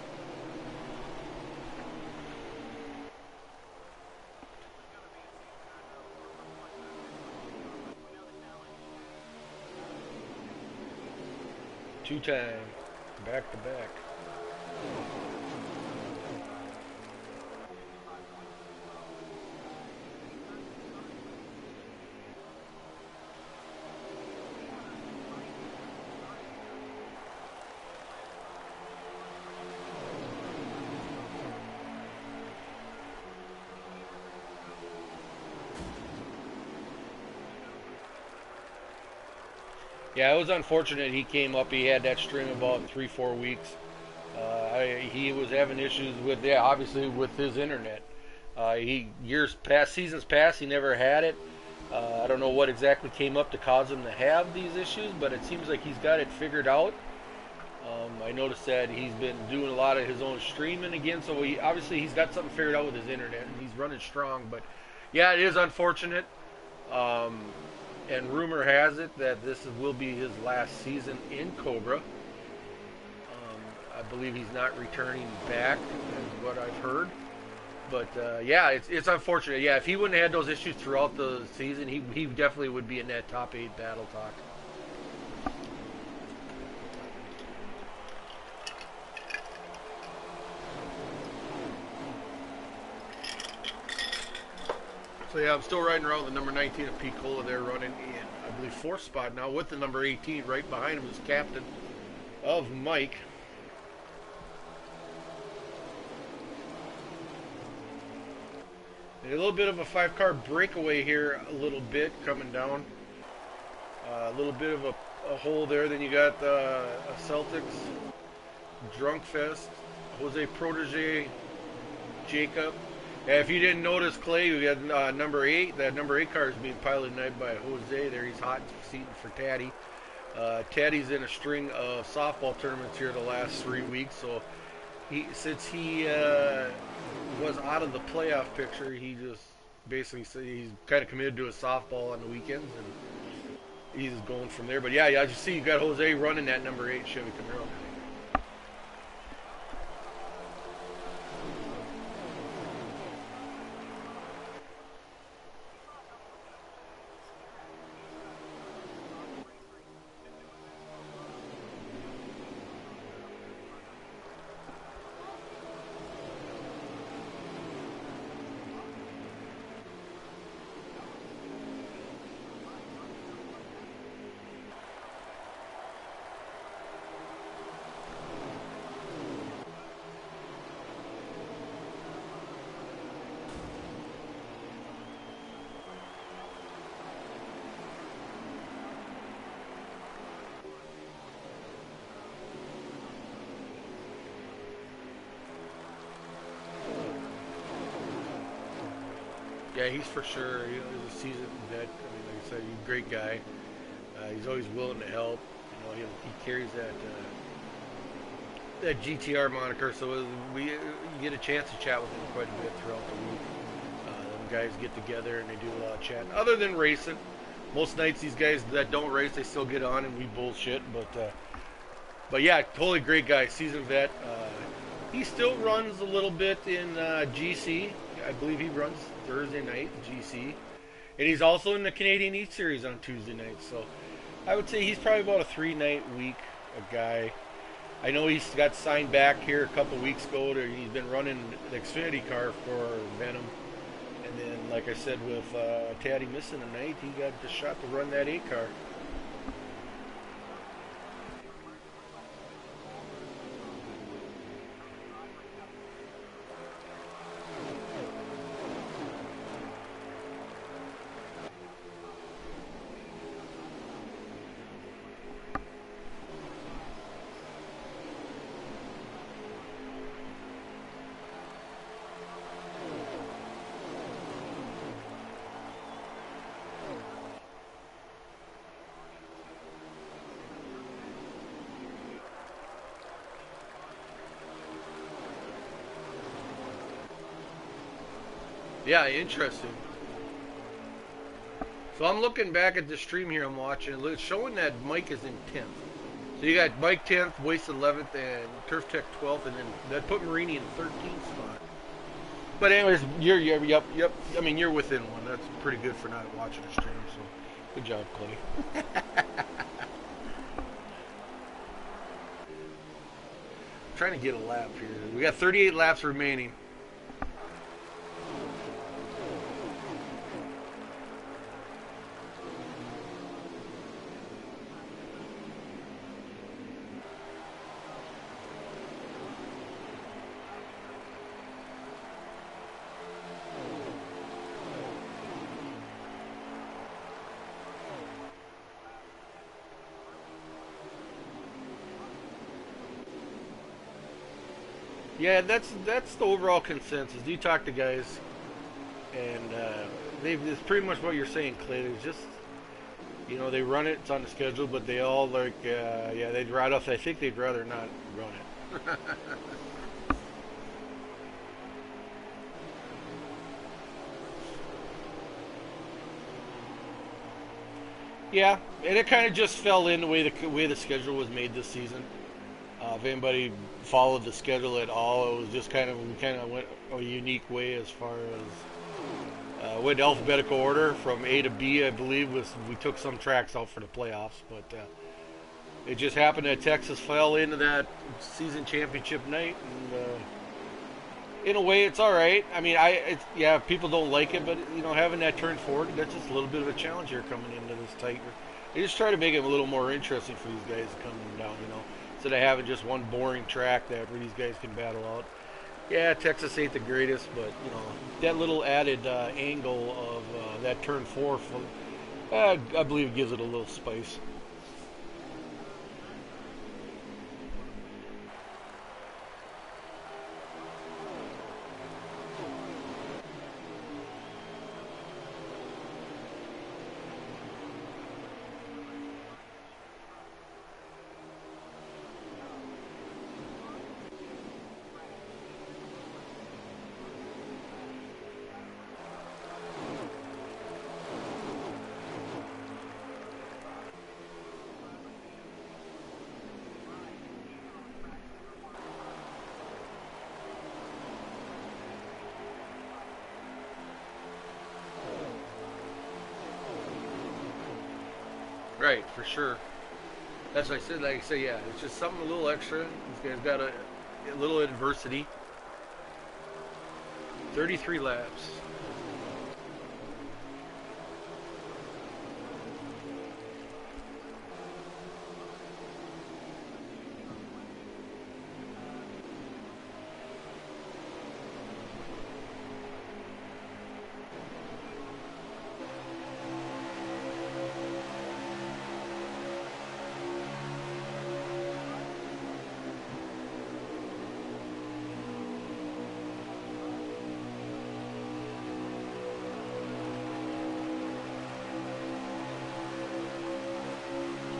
Two-time, back to back. Yeah, it was unfortunate he came up. He had that string about 3, 4 weeks. He was having issues with, yeah, obviously with his internet. Seasons past, he never had it. I don't know what exactly came up to cause him to have these issues, but it seems like he's got it figured out. I noticed that he's been doing a lot of his own streaming again, so obviously he's got something figured out with his internet, and he's running strong. But yeah, it is unfortunate. Um, and rumor has it that this will be his last season in Cobra. I believe he's not returning back, is what I've heard. But yeah, it's unfortunate. Yeah, if he wouldn't have had those issues throughout the season, he definitely would be in that top 8 battle talk. So yeah, I'm still riding around with the number 19 of Picola there, running in, I believe, 4th spot now with the number 18 right behind him is captain of Mike. And a little bit of a 5-car breakaway here, a little bit coming down. A little bit of a hole there. Then you got Celtics, Drunk Fest, Jose Protege, Jacob. And if you didn't notice, Clay, we got number 8. That number 8 car is being piloted tonight by Jose. There, he's hot seating for Taddy. Taddy's in a string of softball tournaments here the last 3 weeks, so since he was out of the playoff picture, he just basically said he's kind of committed to his softball on the weekends, and he's going from there. But yeah, I just see you got Jose running that number 8 Chevy Camaro. Yeah, he's for sure. He's a seasoned vet. I mean, like I said, he's a great guy. He's always willing to help. He carries that GTR moniker, so you get a chance to chat with him quite a bit throughout the week. Them guys get together and they do a lot of chatting. Other than racing, most nights these guys that don't race, they still get on and we bullshit. But yeah, totally great guy, seasoned vet. He still runs a little bit in GC. I believe he runs Thursday night, GC. And he's also in the Canadian East Series on Tuesday night. So I would say he's probably about a 3-night week a guy. I know he's got signed back here a couple weeks ago. He's been running the Xfinity car for Venom. And then, like I said, with Taddy missing a night, he got the shot to run that 8 car. Yeah, interesting. So I'm looking back at the stream here I'm watching. It's showing that Mike is in 10th. So you got Mike 10th, Waste 11th, and Turf Tech 12th, and then that put Marini in 13th spot. But anyways, yep. I mean, you're within one. That's pretty good for not watching a stream. So good job, Clay. Trying to get a lap here. We got 38 laps remaining. Yeah, that's the overall consensus. You talk to guys, and it's pretty much what you're saying, Clay. There's just they run it. It's on the schedule, but they all yeah, they'd rather. I think they'd rather not run it. Yeah, and it kind of just fell in the way the schedule was made this season. If anybody followed the schedule at all, it was just we kind of went a unique way as far as went alphabetical order from A to B. I believe we took some tracks out for the playoffs, but it just happened that Texas fell into that season championship night, and in a way, it's all right. I mean, yeah, people don't like it, but having that turn forward, that's just a little bit of a challenge here coming into this tight. They just try to make it a little more interesting for these guys coming down, instead of having just one boring track where these guys can battle out. Yeah, Texas ain't the greatest, but that little added angle of that turn four, I believe, gives it a little spice. Right, for sure. That's what I said. Like I say, yeah, it's just something a little extra. These guys got a little adversity. 33 laps.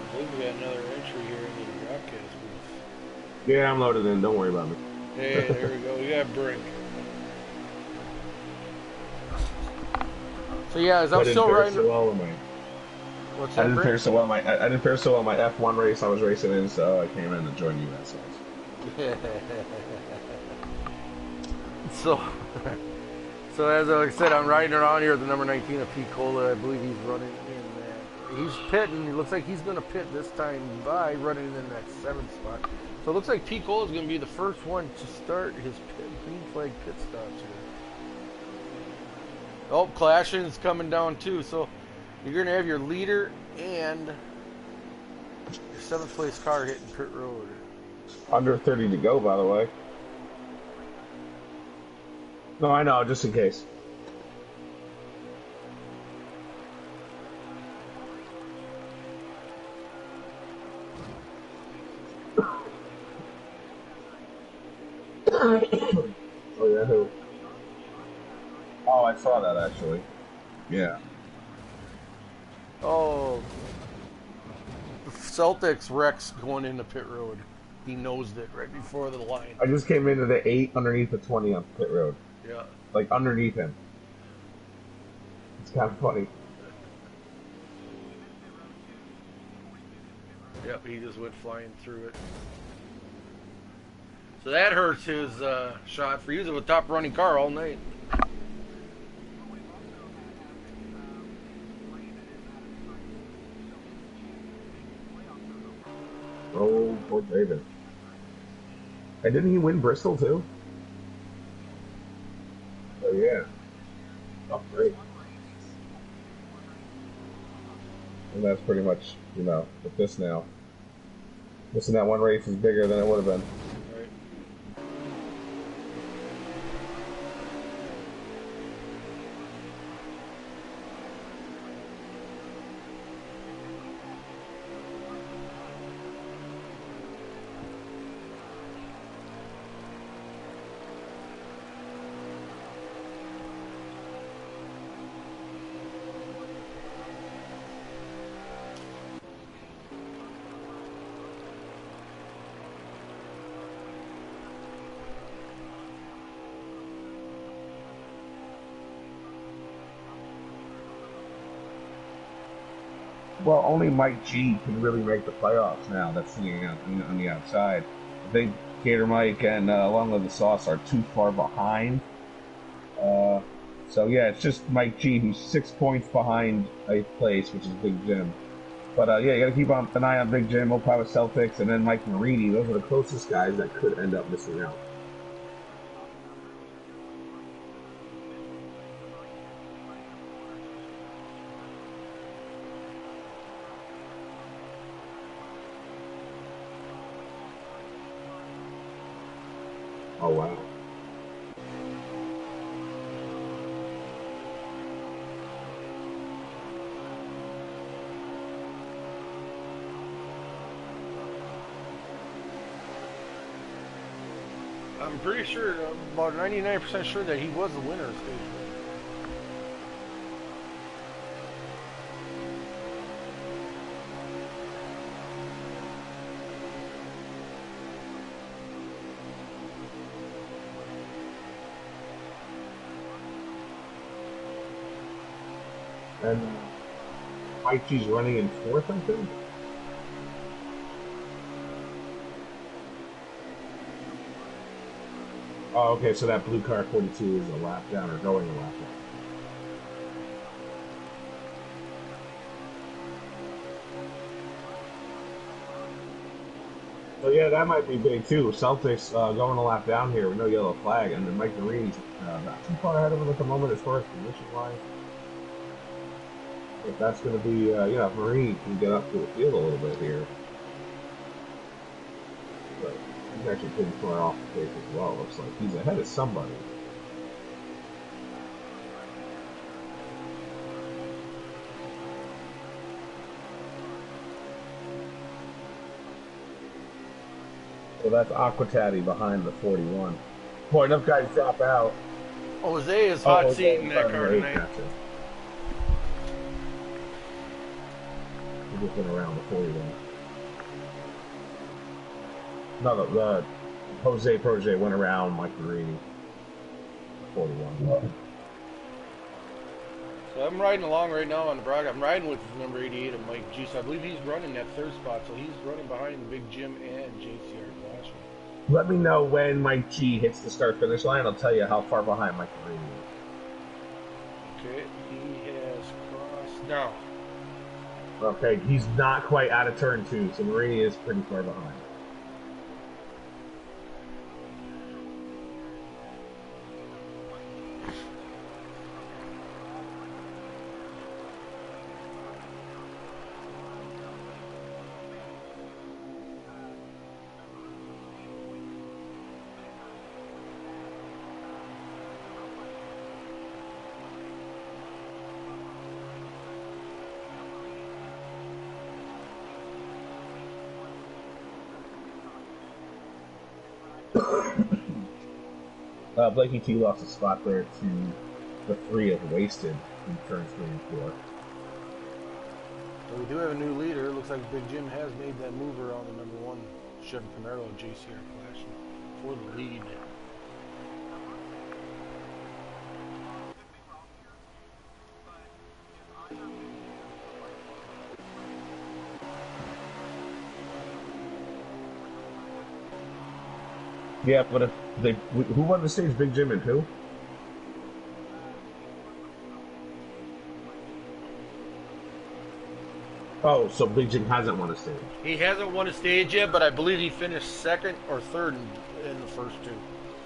I think we got another entry here into the broadcast booth. Yeah, I'm loaded in. Don't worry about me. Hey, there we go. We got Brink. So yeah, as I'm still riding. So well What's that? I didn't fare so well I didn't fare so well in my F1 race I was racing in, so I came in to join you guys. So, so as I said, I'm riding around here with the number 19 of Pete Cola. I believe he's running in that. He's pitting. It looks like he's going to pit this time by running in that 7th spot. So it looks like Pete Cola is going to be the first one to start his green flag pit stops here. Oh, Clashing's coming down too. So you're going to have your leader and your 7th place car hitting pit road. Under 30 to go, by the way. No, I know, just in case. Oh, yeah, who? Oh, I saw that, actually. Yeah. Oh, Celtics Rex going into pit road. He nosed it right before the line. I just came into the 8 underneath the 20 on pit road. Yeah. Like underneath him. It's kind of funny. Yep, he just went flying through it. So that hurts his shot for using a top running car all night. Oh, poor David. And didn't he win Bristol too? Oh yeah. Oh great. And that's pretty much, with this now. Missing that one race is bigger than it would have been. Right. Well, only Mike G can really make the playoffs now. That's sitting out on the outside. I think Gator Mike and along with the Sauce are too far behind. Uh, so yeah, it's just Mike G who's 6 points behind eighth place, which is Big Jim. But yeah, you got to keep an eye on Big Jim, Ohio Celtics, and then Mike Marini. Those are the closest guys that could end up missing out. Oh wow. I'm pretty sure, about 99% sure that he was the winner of stage And Mike G's running in fourth, I think. Oh, okay, so that blue car 42 is a lap down or going a lap down. So yeah, that might be big too. Celtics going a lap down here with no yellow flag, and then Mike Marini's not too far ahead of him at the moment as far as position wise. If that's going to be, if Marini can get up to the field a little bit here, but he's actually pretty far off the pace as well. Looks like he's ahead of somebody. So that's Aquatati behind the 41. Boy, enough guys drop out. Jose is hot seat in that car eight, tonight. gotcha. He just went around the 41. No, the Jose Proje went around Mike Marini. 41. So I'm riding along right now on the broad. I'm riding with number 88 of Mike G. So I believe he's running that third spot. So he's running behind Big Jim and JCR Clash. Let me know when Mike G hits the start-finish line. I'll tell you how far behind Mike Marini is. Okay, he has crossed now. Okay, he's not quite out of turn two, so Marini is pretty far behind. Blakey T lost a spot there to the 3 of Wasted in turns 3 and 4. So we do have a new leader. Looks like Big Jim has made that move around the number 1 Chevy Camaro JCR Clash for the lead. Yeah, but if who won the stage? Big Jim and who? Oh, so Big Jim hasn't won a stage. He hasn't won a stage yet, but I believe he finished second or third in the first 2.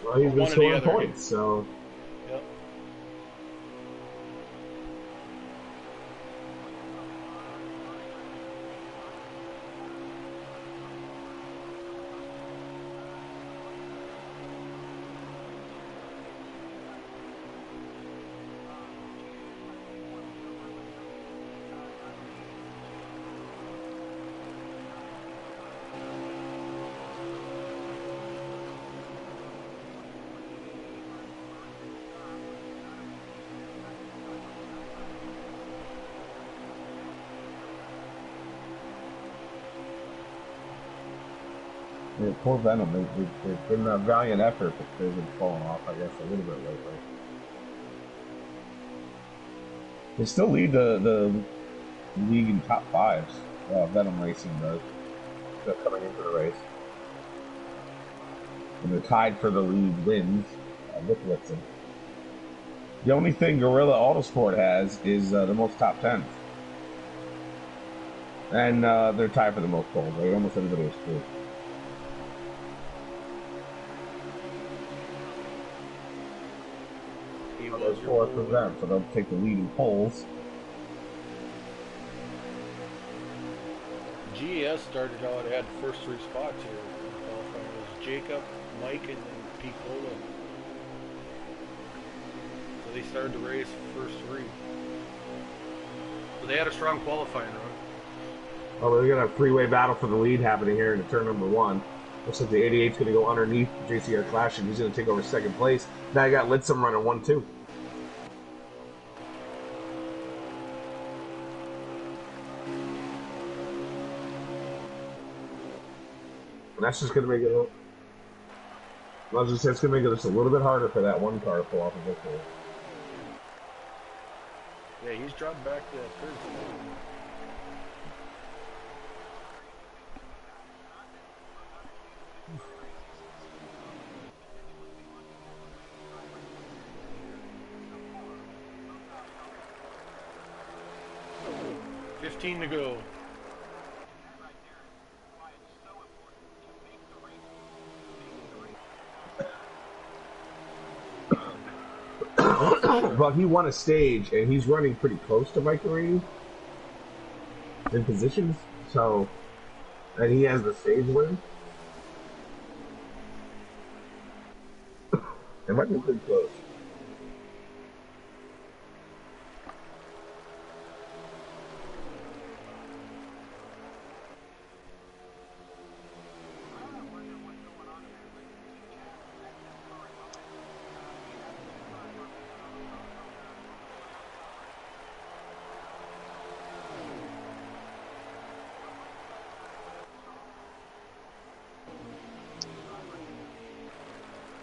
Well, he's been scoring points, so. Yep. Yeah, poor Venom. They've been a valiant effort, but they've been falling off, I guess, a little bit lately. They still lead the league in top fives. Venom Racing does. They're coming into the race. And they're tied for the league wins with Blitzen. The only thing Gorilla Autosport has is the most top tens. And they're tied for the most poles. Like almost everybody has two. There's four for them, so they'll take the lead in poles. GES started out, had the first three spots here. It was Jacob, Mike, and then Pete Cola. So they started the race first three. So they had a strong qualifying run. Oh, we're gonna have a three-way battle for the lead happening here in turn number one. Looks like the 88's gonna go underneath JCR Clash, and he's gonna take over second place. Now you got Lidsum running 1-2. And that's just gonna make it. I was just saying it's gonna make it just a little bit harder for that one car to pull off a victory. Yeah, he's dropped back to that third spot. To go. But he won a stage, and he's running pretty close to Mike Marini in positions. So, and he has the stage win. It might be pretty close.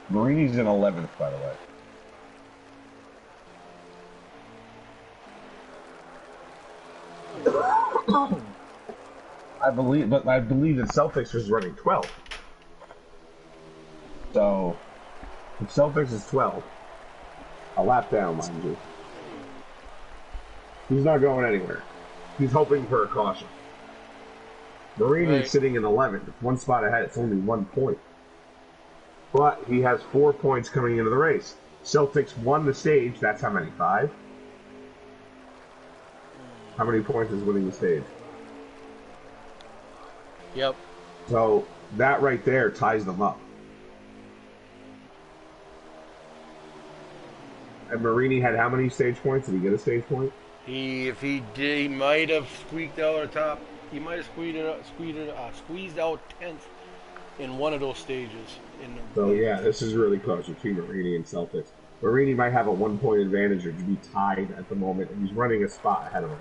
Marini's in 11th, by the way. I believe that Celtics is running 12th. So, if Celtics is 12th, a lap down, mind you. He's not going anywhere. He's hoping for a caution. Marini's sitting in 11th, one spot ahead. It's only 1 point. But he has 4 points coming into the race. Celtics won the stage. That's how many? 5? How many points is winning the stage? Yep. So that right there ties them up. And Marini had how many stage points? Did he get a stage point? If he did, he might have squeaked out a top. He might have squeezed out 10th in one of those stages. So yeah, this is really close between Marini and Celtics. Marini might have a 1 point advantage or to be tied at the moment, and he's running a spot ahead of him.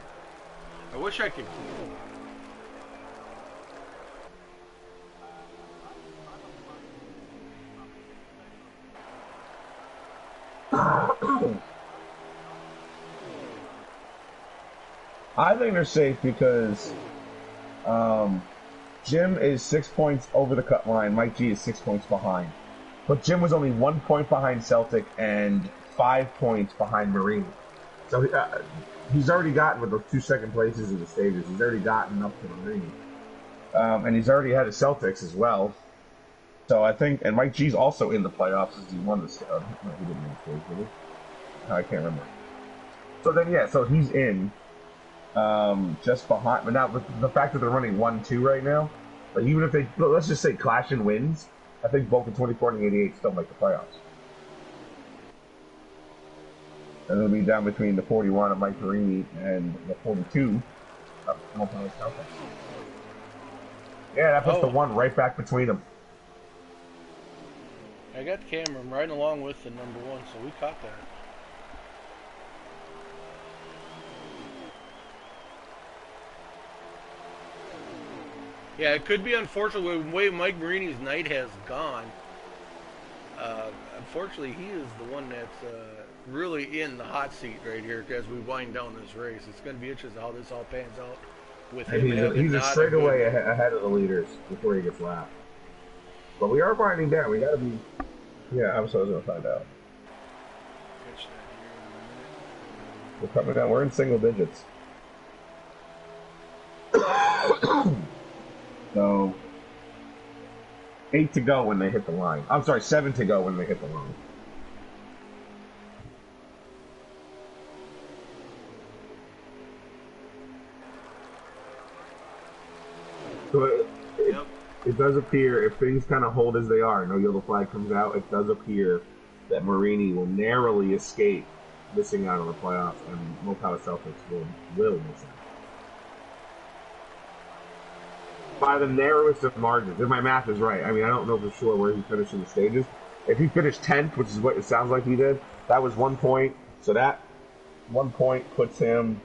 I wish I could. I think they're safe because Jim is 6 points over the cut line. Mike G is 6 points behind. But Jim was only 1 point behind Celtic and 5 points behind Marini. So he's already gotten with those 2 second places in the stages. He's already gotten up to Marini. And he's already ahead of Celtics as well. So I think, and Mike G's also in the playoffs as he won the stage. No, he didn't win the stage, did he? I can't remember. So then, yeah, so he's in. Just behind, but now with the fact that they're running 1-2 right now, but even if they, let's just say Clash and wins, I think both the 24 and the 88 still make the playoffs. And it'll be down between the 41 of Mike Marini and the 42 of Celtics. Yeah, that puts the 1 right back between them. I got the camera. I'm riding along with the number 1, so we caught that. Yeah, it could be unfortunate with the way Mike Marini's night has gone. unfortunately, he is the one that's really in the hot seat right here as we wind down this race. It's going to be interesting how this all pans out with And him having he's a not a straightaway good. ahead of the leaders before he gets lapped. But we are winding down. We got to be. Yeah, I'm so going to find out. Catch that here in a minute. We're coming down. We're in single digits. So 8 to go when they hit the line. I'm sorry, 7 to go when they hit the line. So Yep. it does appear, if things kind of hold as they are, no yellow flag comes out, it does appear that Marini will narrowly escape missing out on the playoffs, and Mopower Celtics will miss out. By the narrowest of margins, if my math is right. I mean, I don't know for sure where he finished in the stages. If he finished 10th, which is what it sounds like he did, that was 1 point. So that 1 point puts him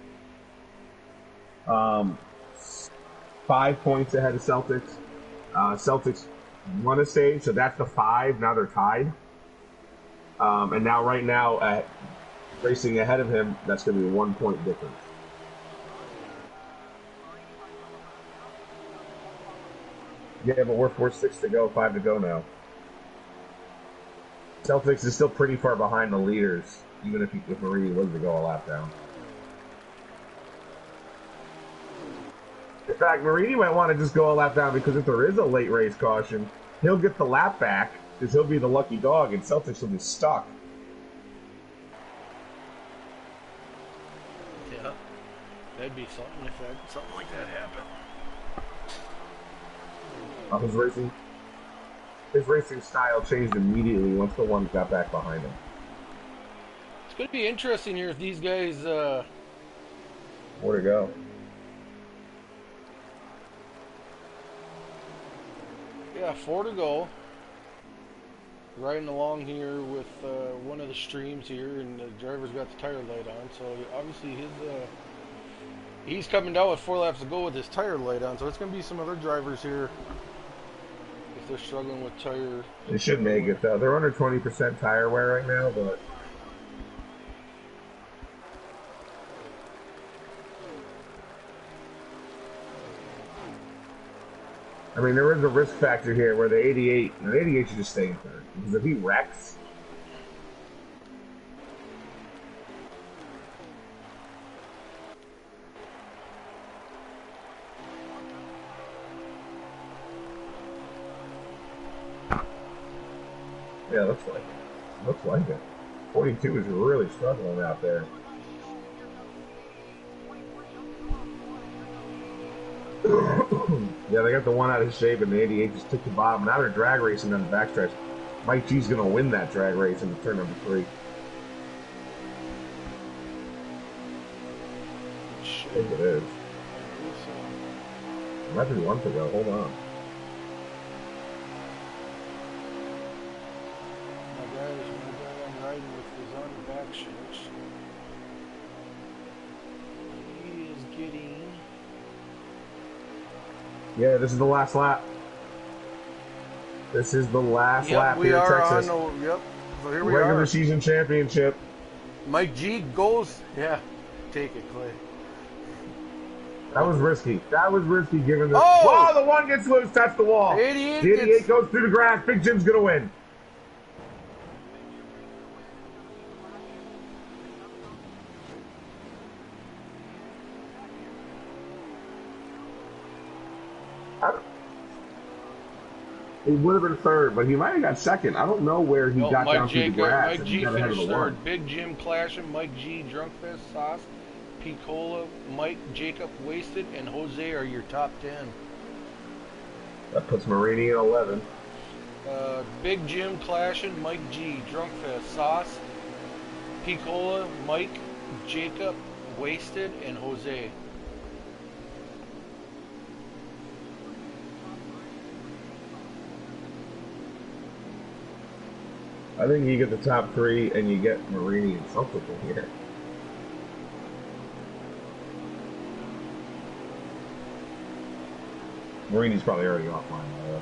5 points ahead of Celtics. Celtics won a stage, so that's the 5. Now they're tied. And now, right now, racing ahead of him, that's going to be a 1 point difference. Yeah, but we're 6 to go, 5 to go now. Celtics is still pretty far behind the leaders, even if Marini was to go a lap down. In fact, Marini might want to just go a lap down because if there is a late race caution, he'll get the lap back because he'll be the lucky dog and Celtics will be stuck. Yeah, that'd be something if something like that happened. His racing style changed immediately once the ones got back behind him. It's going to be interesting here if these guys. Where to go? Yeah, 4 to go. Riding along here with one of the streams here, and the driver's got the tire light on. So obviously he's coming down with 4 laps to go with his tire light on. So it's going to be some other drivers here if they're struggling with tire. They should make it though. They're under 20% tire wear right now, but. I mean, there is a risk factor here where the 88 should just stay in third. Because if he wrecks, yeah, looks like it. Looks like it. 42 is really struggling out there. Yeah, they got the one out of shape, and the 88 just took the bottom. Now they're drag racing on the backstretch. Mike G's going to win that drag race in turn number 3. I think it is. It might be 1 to go. Hold on. My guy I'm riding with is on the backstretch. He is getting. Yeah, this is the last lap. This is the last lap we here in are Texas. on the, yep. So here we Regular are. season championship. Mike G goes. Yeah, take it, Clay. That was risky. That was risky given the. Oh! Wow, the one gets loose, touch the wall. The 88 The 88 goes through the grass. Big Jim's going to win. He would have been third, but he might have got second. I don't know where he got Mike down through the grass. Mike G got ahead of finished the third. one. Big Jim clashing. Mike G, Drunkfest, Sauce, Picola, Mike, Jacob, Wasted, and Jose are your top 10. That puts Marini at 11. Big Jim clashing. Mike G, Drunkfest, Sauce, Picola, Mike, Jacob, Wasted, and Jose. I think you get the top 3 and you get Marini and something in here. Marini's probably already offline, by the way.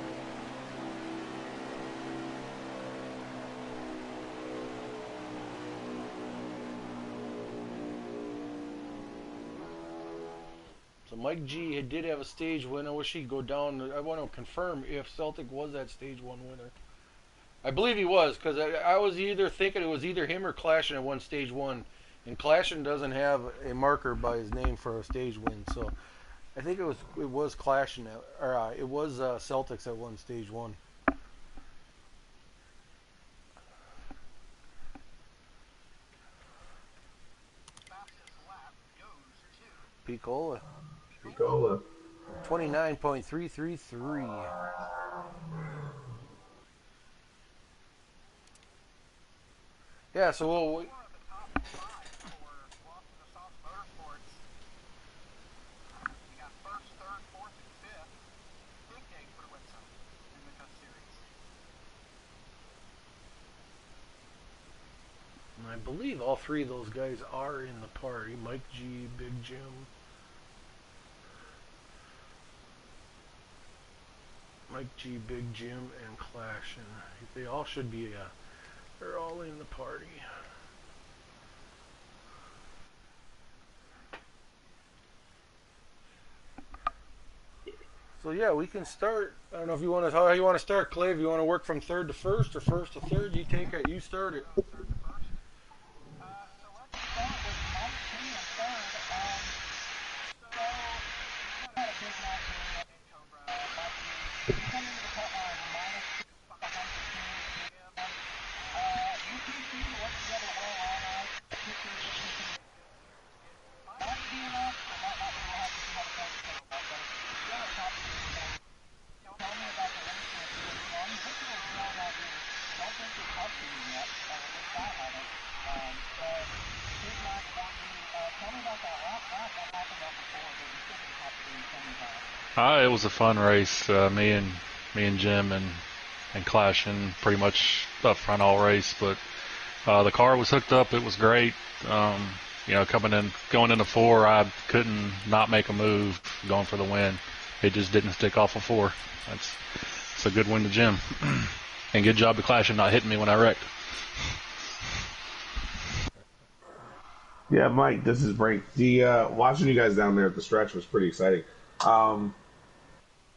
Mike G did have a stage win. I wish he'd go down. I want to confirm if Celtic was that stage one winner. I believe he was because I was either thinking it was either him or Clashin at one stage one, and Clashin doesn't have a marker by his name for a stage win. So I think it was Clashin or it was Celtics at one stage one. Picola. Nicola. 29.333. Yeah, so I believe all three of those guys are in the party. Mike G, Big Jim. Mike G, Big Jim, and Clash. And they all should be, they're all in the party. So yeah, we can start. I don't know if you want to how you want to start, Clay. If you want to work from third to first or first to third, you take it. You start it. It was a fun race. Me and Jim and Clash and pretty much up front all race, but the car was hooked up. It was great. Going into four, I couldn't not make a move going for the win. It just didn't stick off of four. It's a good win to Jim, and good job to Clash and not hitting me when I wrecked. Yeah, Mike, this is Brink. The watching you guys down there at the stretch was pretty exciting. Um,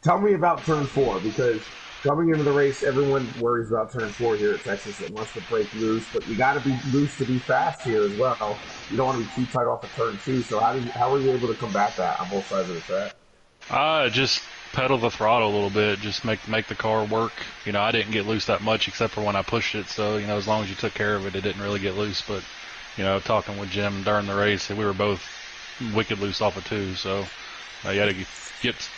Tell me about turn four because coming into the race, everyone worries about turn four here at Texas. It wants to break loose, but you got to be loose to be fast here as well. You don't want to be too tight off of turn two. So how were you able to combat that on both sides of the track? Just pedal the throttle a little bit, just make the car work. I didn't get loose that much except for when I pushed it. So as long as you took care of it, it didn't really get loose. But talking with Jim during the race, we were both wicked loose off of two. So you got to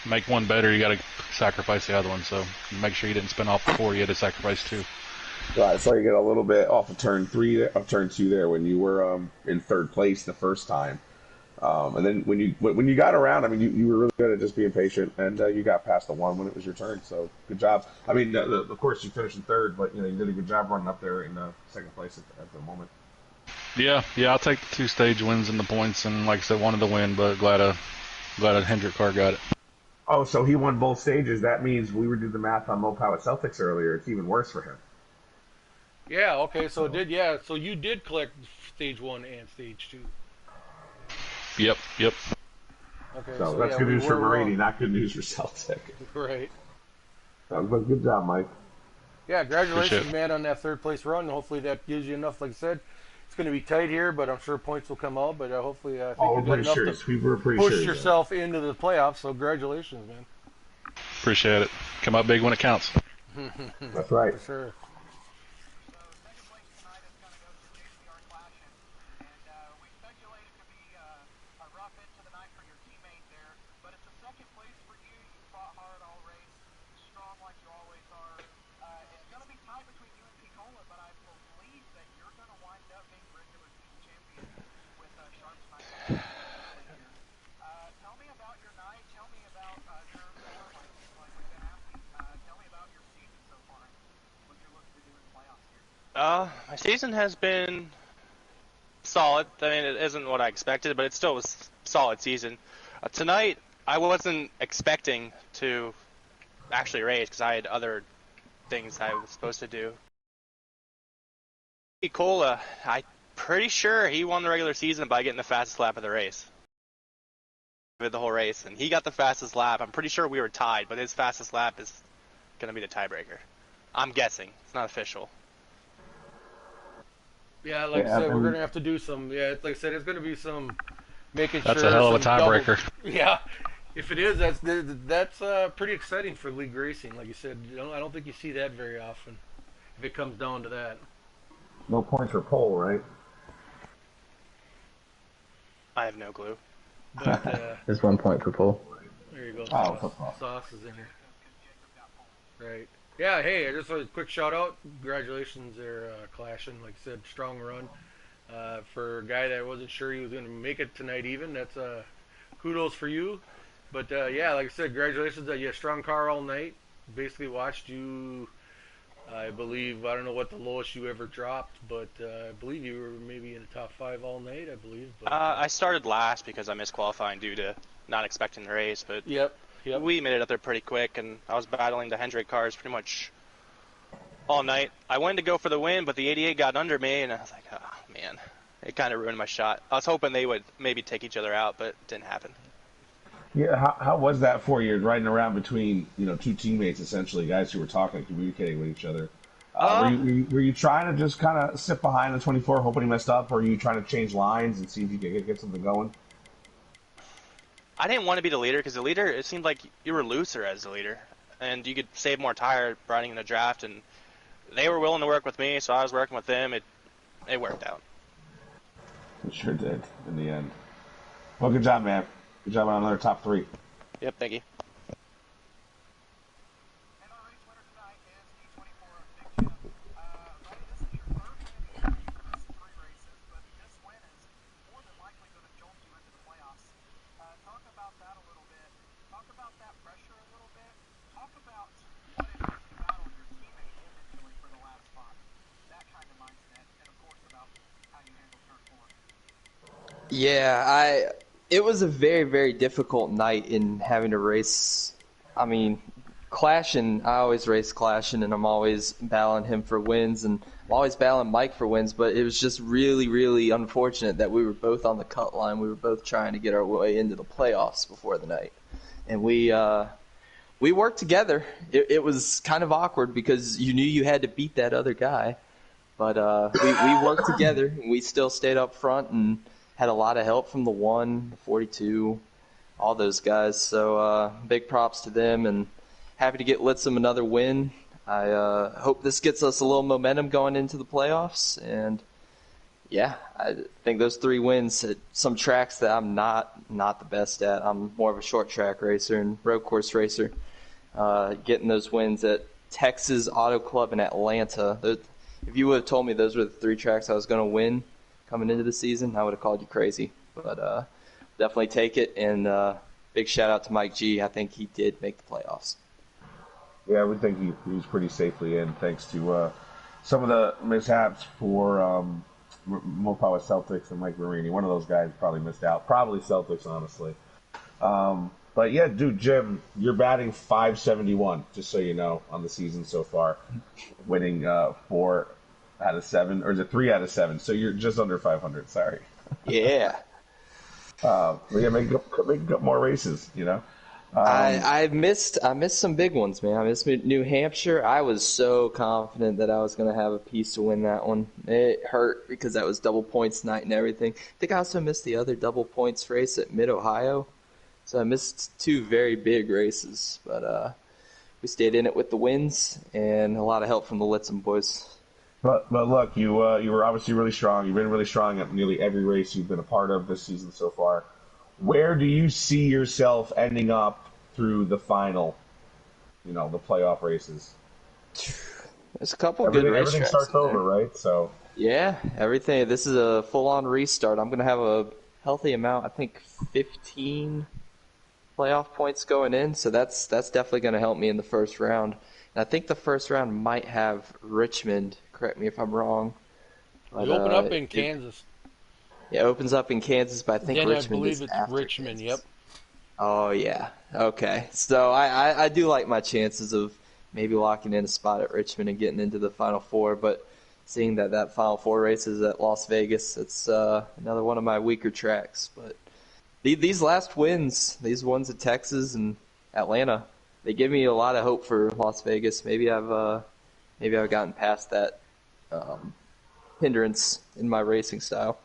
make one better. You got to sacrifice the other one. So make sure you didn't spin off before you had to sacrifice two. Right, I saw you get a little bit off of turn two there when you were in third place the first time. And then when you got around, I mean, you were really good at just being patient, and you got past the one when it was your turn. So good job. I mean, of course you finished in third, but you did a good job running up there in second place at the moment. Yeah, I'll take the two stage wins and the points, and like I said, wanted to win, but glad a Hendrick car got it. Oh, so he won both stages. That means we were doing the math on low power Celtics earlier. It's even worse for him. Yeah. Okay. So So you did collect stage one and stage two. Yep. Okay. So So that's yeah, good we news for were Marini, wrong. not good news for Celtic. Right. But good job, Mike. Yeah. Appreciate Congratulations, it. man, on that third place run. Hopefully that gives you enough. Like I said, it's going to be tight here, but I'm sure points will come out. But hopefully, I think Oh, you we're got pretty enough to serious. We were pretty push serious. yourself into the playoffs. So congratulations, man. Appreciate it. Come out big when it counts. That's right. For sure. My season has been solid. I mean, it isn't what I expected, but it still was a solid season. Tonight, I wasn't expecting to actually race because I had other things I was supposed to do. Cola, I'm pretty sure he won the regular season by getting the fastest lap of the race. the whole race, and he got the fastest lap. I'm pretty sure we were tied, but his fastest lap is going to be the tiebreaker. I'm guessing. It's not official. Yeah, like I said, we're gonna have to do some. Yeah, like I said, it's gonna be some making That's sure. a hell of a some double- tiebreaker. Yeah, if it is, that's pretty exciting for league racing. Like you said, I don't think you see that very often. If it comes down to that. No points for pole, right? I have no clue. But There's 1 point per pole. there you go. Oh, football. Sauce is in here. Right. Yeah. Hey, just a quick shout out. Congratulations, there, clashing. Like I said, strong run. For a guy that wasn't sure he was going to make it tonight, even that's kudos for you. But yeah, like I said, congratulations. You had a strong car all night. Basically watched you. I believe, I don't know what the lowest you ever dropped, but I believe you were maybe in the top 5 all night, I believe. But, I started last because I missed qualifying due to not expecting the race, but Yep. we made it up there pretty quick, and I was battling the Hendrick cars pretty much all night. I wanted to go for the win, but the 88 got under me, and I was like, oh, man. It kind of ruined my shot. I was hoping they would maybe take each other out, but it didn't happen. Yeah, how was that for you, riding around between two teammates, essentially, guys who were talking, communicating with each other? Were you trying to just kind of sit behind the 24, hoping he messed up, or were you trying to change lines and see if you could get something going? I didn't want to be the leader because the leader, it seemed like you were looser as the leader, and you could save more tire riding in the draft, and they were willing to work with me, so I was working with them. It worked out. It sure did in the end. Well, good job, man. Good job on another top 3. Yep, thank you. Yeah, it was a very, very difficult night in having to race. I mean, Clashing, I always race Clashing, and I'm always battling him for wins, and I'm always battling Mike for wins, but it was just really, really unfortunate that we were both on the cut line. We were both trying to get our way into the playoffs before the night. And we worked together. It was kind of awkward because you knew you had to beat that other guy, but we worked together, and we still stayed up front and had a lot of help from the 1, the 42, all those guys. So big props to them, and happy to get Litzum another win. I hope this gets us a little momentum going into the playoffs. And, yeah, I think those 3 wins at some tracks that I'm not the best at. I'm more of a short track racer and road course racer. Getting those wins at Texas Auto Club in Atlanta. If you would have told me those were the 3 tracks I was going to win coming into the season, I would have called you crazy. But definitely take it, and big shout-out to Mike G. I think he did make the playoffs. Yeah, I would think he was pretty safely in, thanks to some of the mishaps for Mopawa Celtics and Mike Marini. One of those guys probably missed out. Probably Celtics, honestly. But, yeah, dude, Jim, you're batting .571, just so you know, on the season so far, winning 4 out of 7, or is it 3 out of 7? So you're just under 500. Sorry. Yeah. Yeah, make up more races. I missed some big ones, man. I missed New Hampshire. I was so confident that I was going to have a piece to win that one. It hurt because that was double points night and everything. I think I also missed the other double points race at Mid-Ohio. So I missed 2 very big races. But we stayed in it with the wins and a lot of help from the Litzum boys. But look, you were obviously really strong. You've been really strong at nearly every race you've been a part of this season so far. Where do you see yourself ending up through the final, the playoff races? There's a couple good races. Everything starts over, right? So yeah, everything. This is a full-on restart. I'm going to have a healthy amount, I think 15 playoff points going in, so that's definitely going to help me in the first round. And I think the first round might have Richmond. Correct me if I'm wrong. But, open up in Kansas. Yeah, it opens up in Kansas, but I think then Richmond I believe is it's after Richmond, Kansas. yep. Oh, yeah. Okay. So I do like my chances of maybe locking in a spot at Richmond and getting into the Final Four, but seeing that Final Four race is at Las Vegas, it's another one of my weaker tracks. But These last wins, these ones at Texas and Atlanta, they give me a lot of hope for Las Vegas. Maybe I've gotten past that hindrance in my racing style.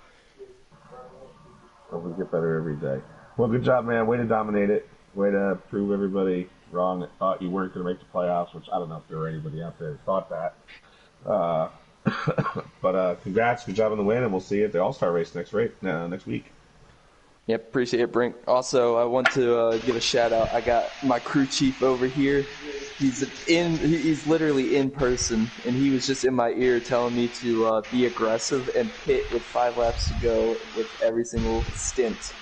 Hope we get better every day. Well, good job, man. Way to dominate it. Way to prove everybody wrong that thought you weren't going to make the playoffs, which I don't know if there were anybody out there that thought that. Uh, but congrats. Good job on the win, and we'll see you at the All-Star race next week. Yep, appreciate it, Brink. Also, I want to give a shout out. I got my crew chief over here. He's literally in person, and he was just in my ear telling me to be aggressive and pit with 5 laps to go with every single stint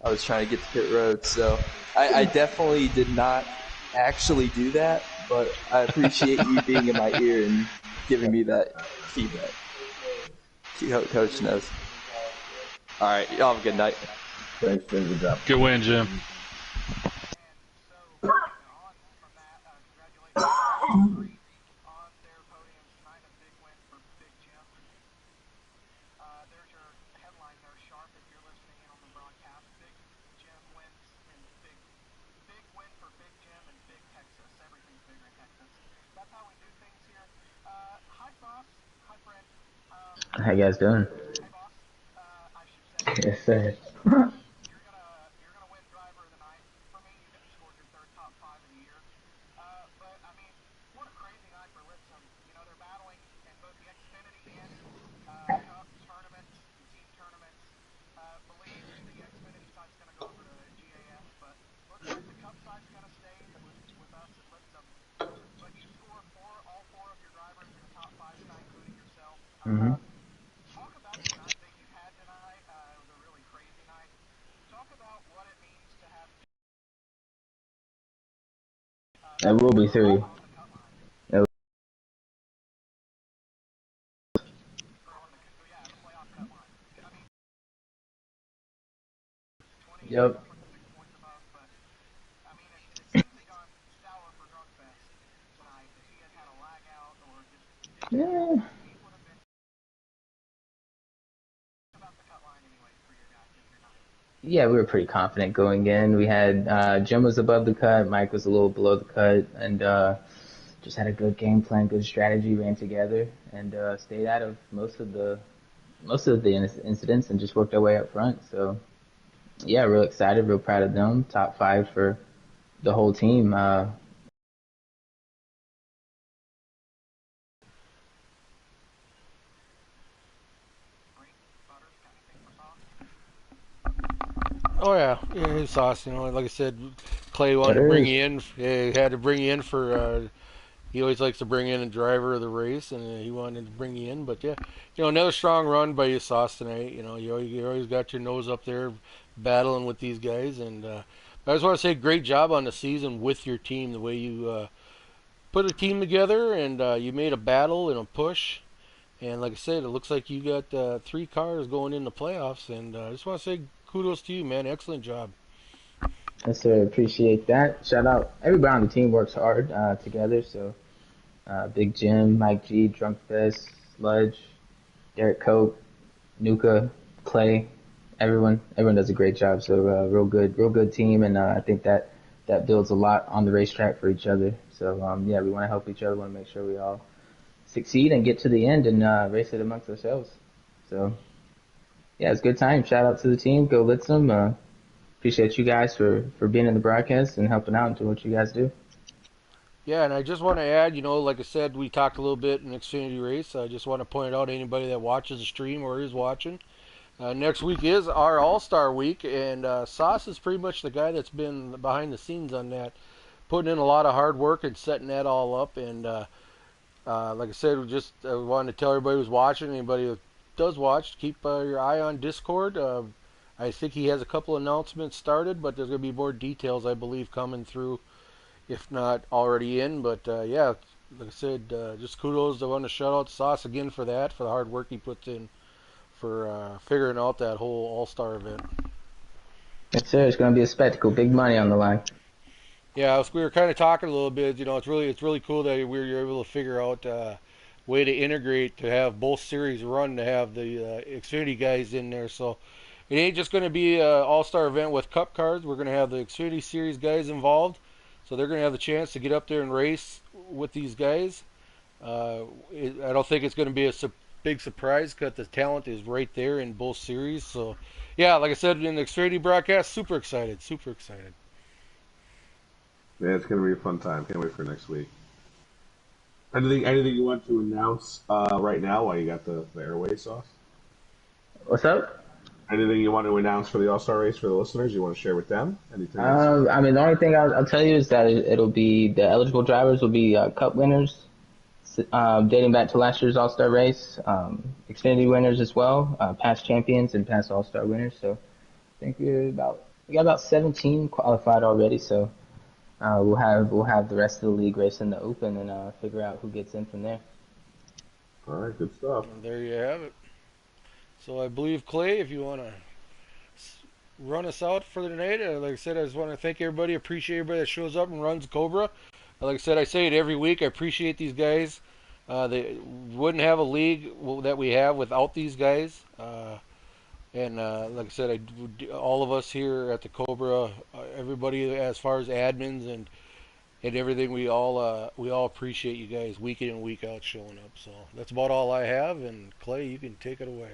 I was trying to get to pit road. So I definitely did not actually do that, but I appreciate you being in my ear and giving me that feedback. Coach knows. All right, y'all have a good night. Thanks, Jim. Good job. Good win, Jim. How you guys doing? Yes, sir. Mm-hmm. That will be 3. Yep. Yeah. Yeah, we were pretty confident going in. We had Jim was above the cut, Mike was a little below the cut, and just had a good game plan, good strategy, ran together, and stayed out of most of the incidents, and just worked our way up front. So yeah, real excited, real proud of them. Top 5 for the whole team. Oh yeah, his sauce. Like I said, Clay wanted to There bring is. you in. He had to bring you in for. He always likes to bring in a driver of the race, and he wanted to bring you in. But yeah, another strong run by you, Sauce tonight. You always got your nose up there, battling with these guys. And I just want to say, great job on the season with your team. The way you put a team together, and you made a battle and a push. And like I said, it looks like you got 3 cars going in the playoffs. And I just want to say, kudos to you, man. Excellent job. Yes, sir. Appreciate that. Shout out everybody on the team works hard together. So Big Jim, Mike G, Drunk Fest, Sludge, Derek Cope, Nuka, Clay, everyone does a great job. So real good team, and I think that builds a lot on the racetrack for each other. So yeah, we want to help each other. Want to make sure we all succeed and get to the end and race it amongst ourselves. So yeah, it's a good time. Shout out to the team. Go Litsum. Appreciate you guys for being in the broadcast and helping out and doing what you guys do. Yeah, and I just want to add, like I said, we talked a little bit in Xfinity race. I just want to point out anybody that watches the stream or is watching. Next week is our All Star week, and Sauce is pretty much the guy that's been behind the scenes on that, putting in a lot of hard work and setting that all up. And like I said, we just wanted to tell everybody who's watching, anybody who does watch, keep your eye on Discord. I think he has a couple announcements started, but there's going to be more details, I believe, coming through, if not already in. But yeah, like I said, just kudos. I want to shout out Sauce again for that, for the hard work he puts in for figuring out that whole All Star event. Yes, sir. It's going to be a spectacle. Big money on the line. Yeah, we were kind of talking a little bit. It's really cool that we were able to figure out a way to integrate to have both series run, to have the Xfinity guys in there. So it ain't just going to be an all-star event with cup cars. We're going to have the Xfinity Series guys involved, so they're going to have the chance to get up there and race with these guys. I don't think it's going to be a big surprise because the talent is right there in both series. So, yeah, like I said in the Xfinity broadcast, super excited, super excited. Yeah, it's gonna be a fun time. Can't wait for next week. Anything you want to announce right now while you got the airway sauce? What's up? Anything you want to announce for the All Star race for the listeners? You want to share with them? Anything else? I mean, the only thing I'll tell you is that it'll be the eligible drivers will be Cup winners, dating back to last year's All Star race, Xfinity winners as well, past champions and past All Star winners. So I think we got about 17 qualified already. So we'll have the rest of the league race in the Open and figure out who gets in from there. All right, good stuff. And there you have it. So I believe, Clay, if you want to run us out for the night, like I said, I just want to thank everybody, appreciate everybody that shows up and runs Cobra. Like I said, I say it every week. I appreciate these guys. They wouldn't have a league that we have without these guys. And like I said, all of us here at the Cobra, everybody as far as admins and everything, we all appreciate you guys week in and week out showing up. So that's about all I have. And Clay, you can take it away.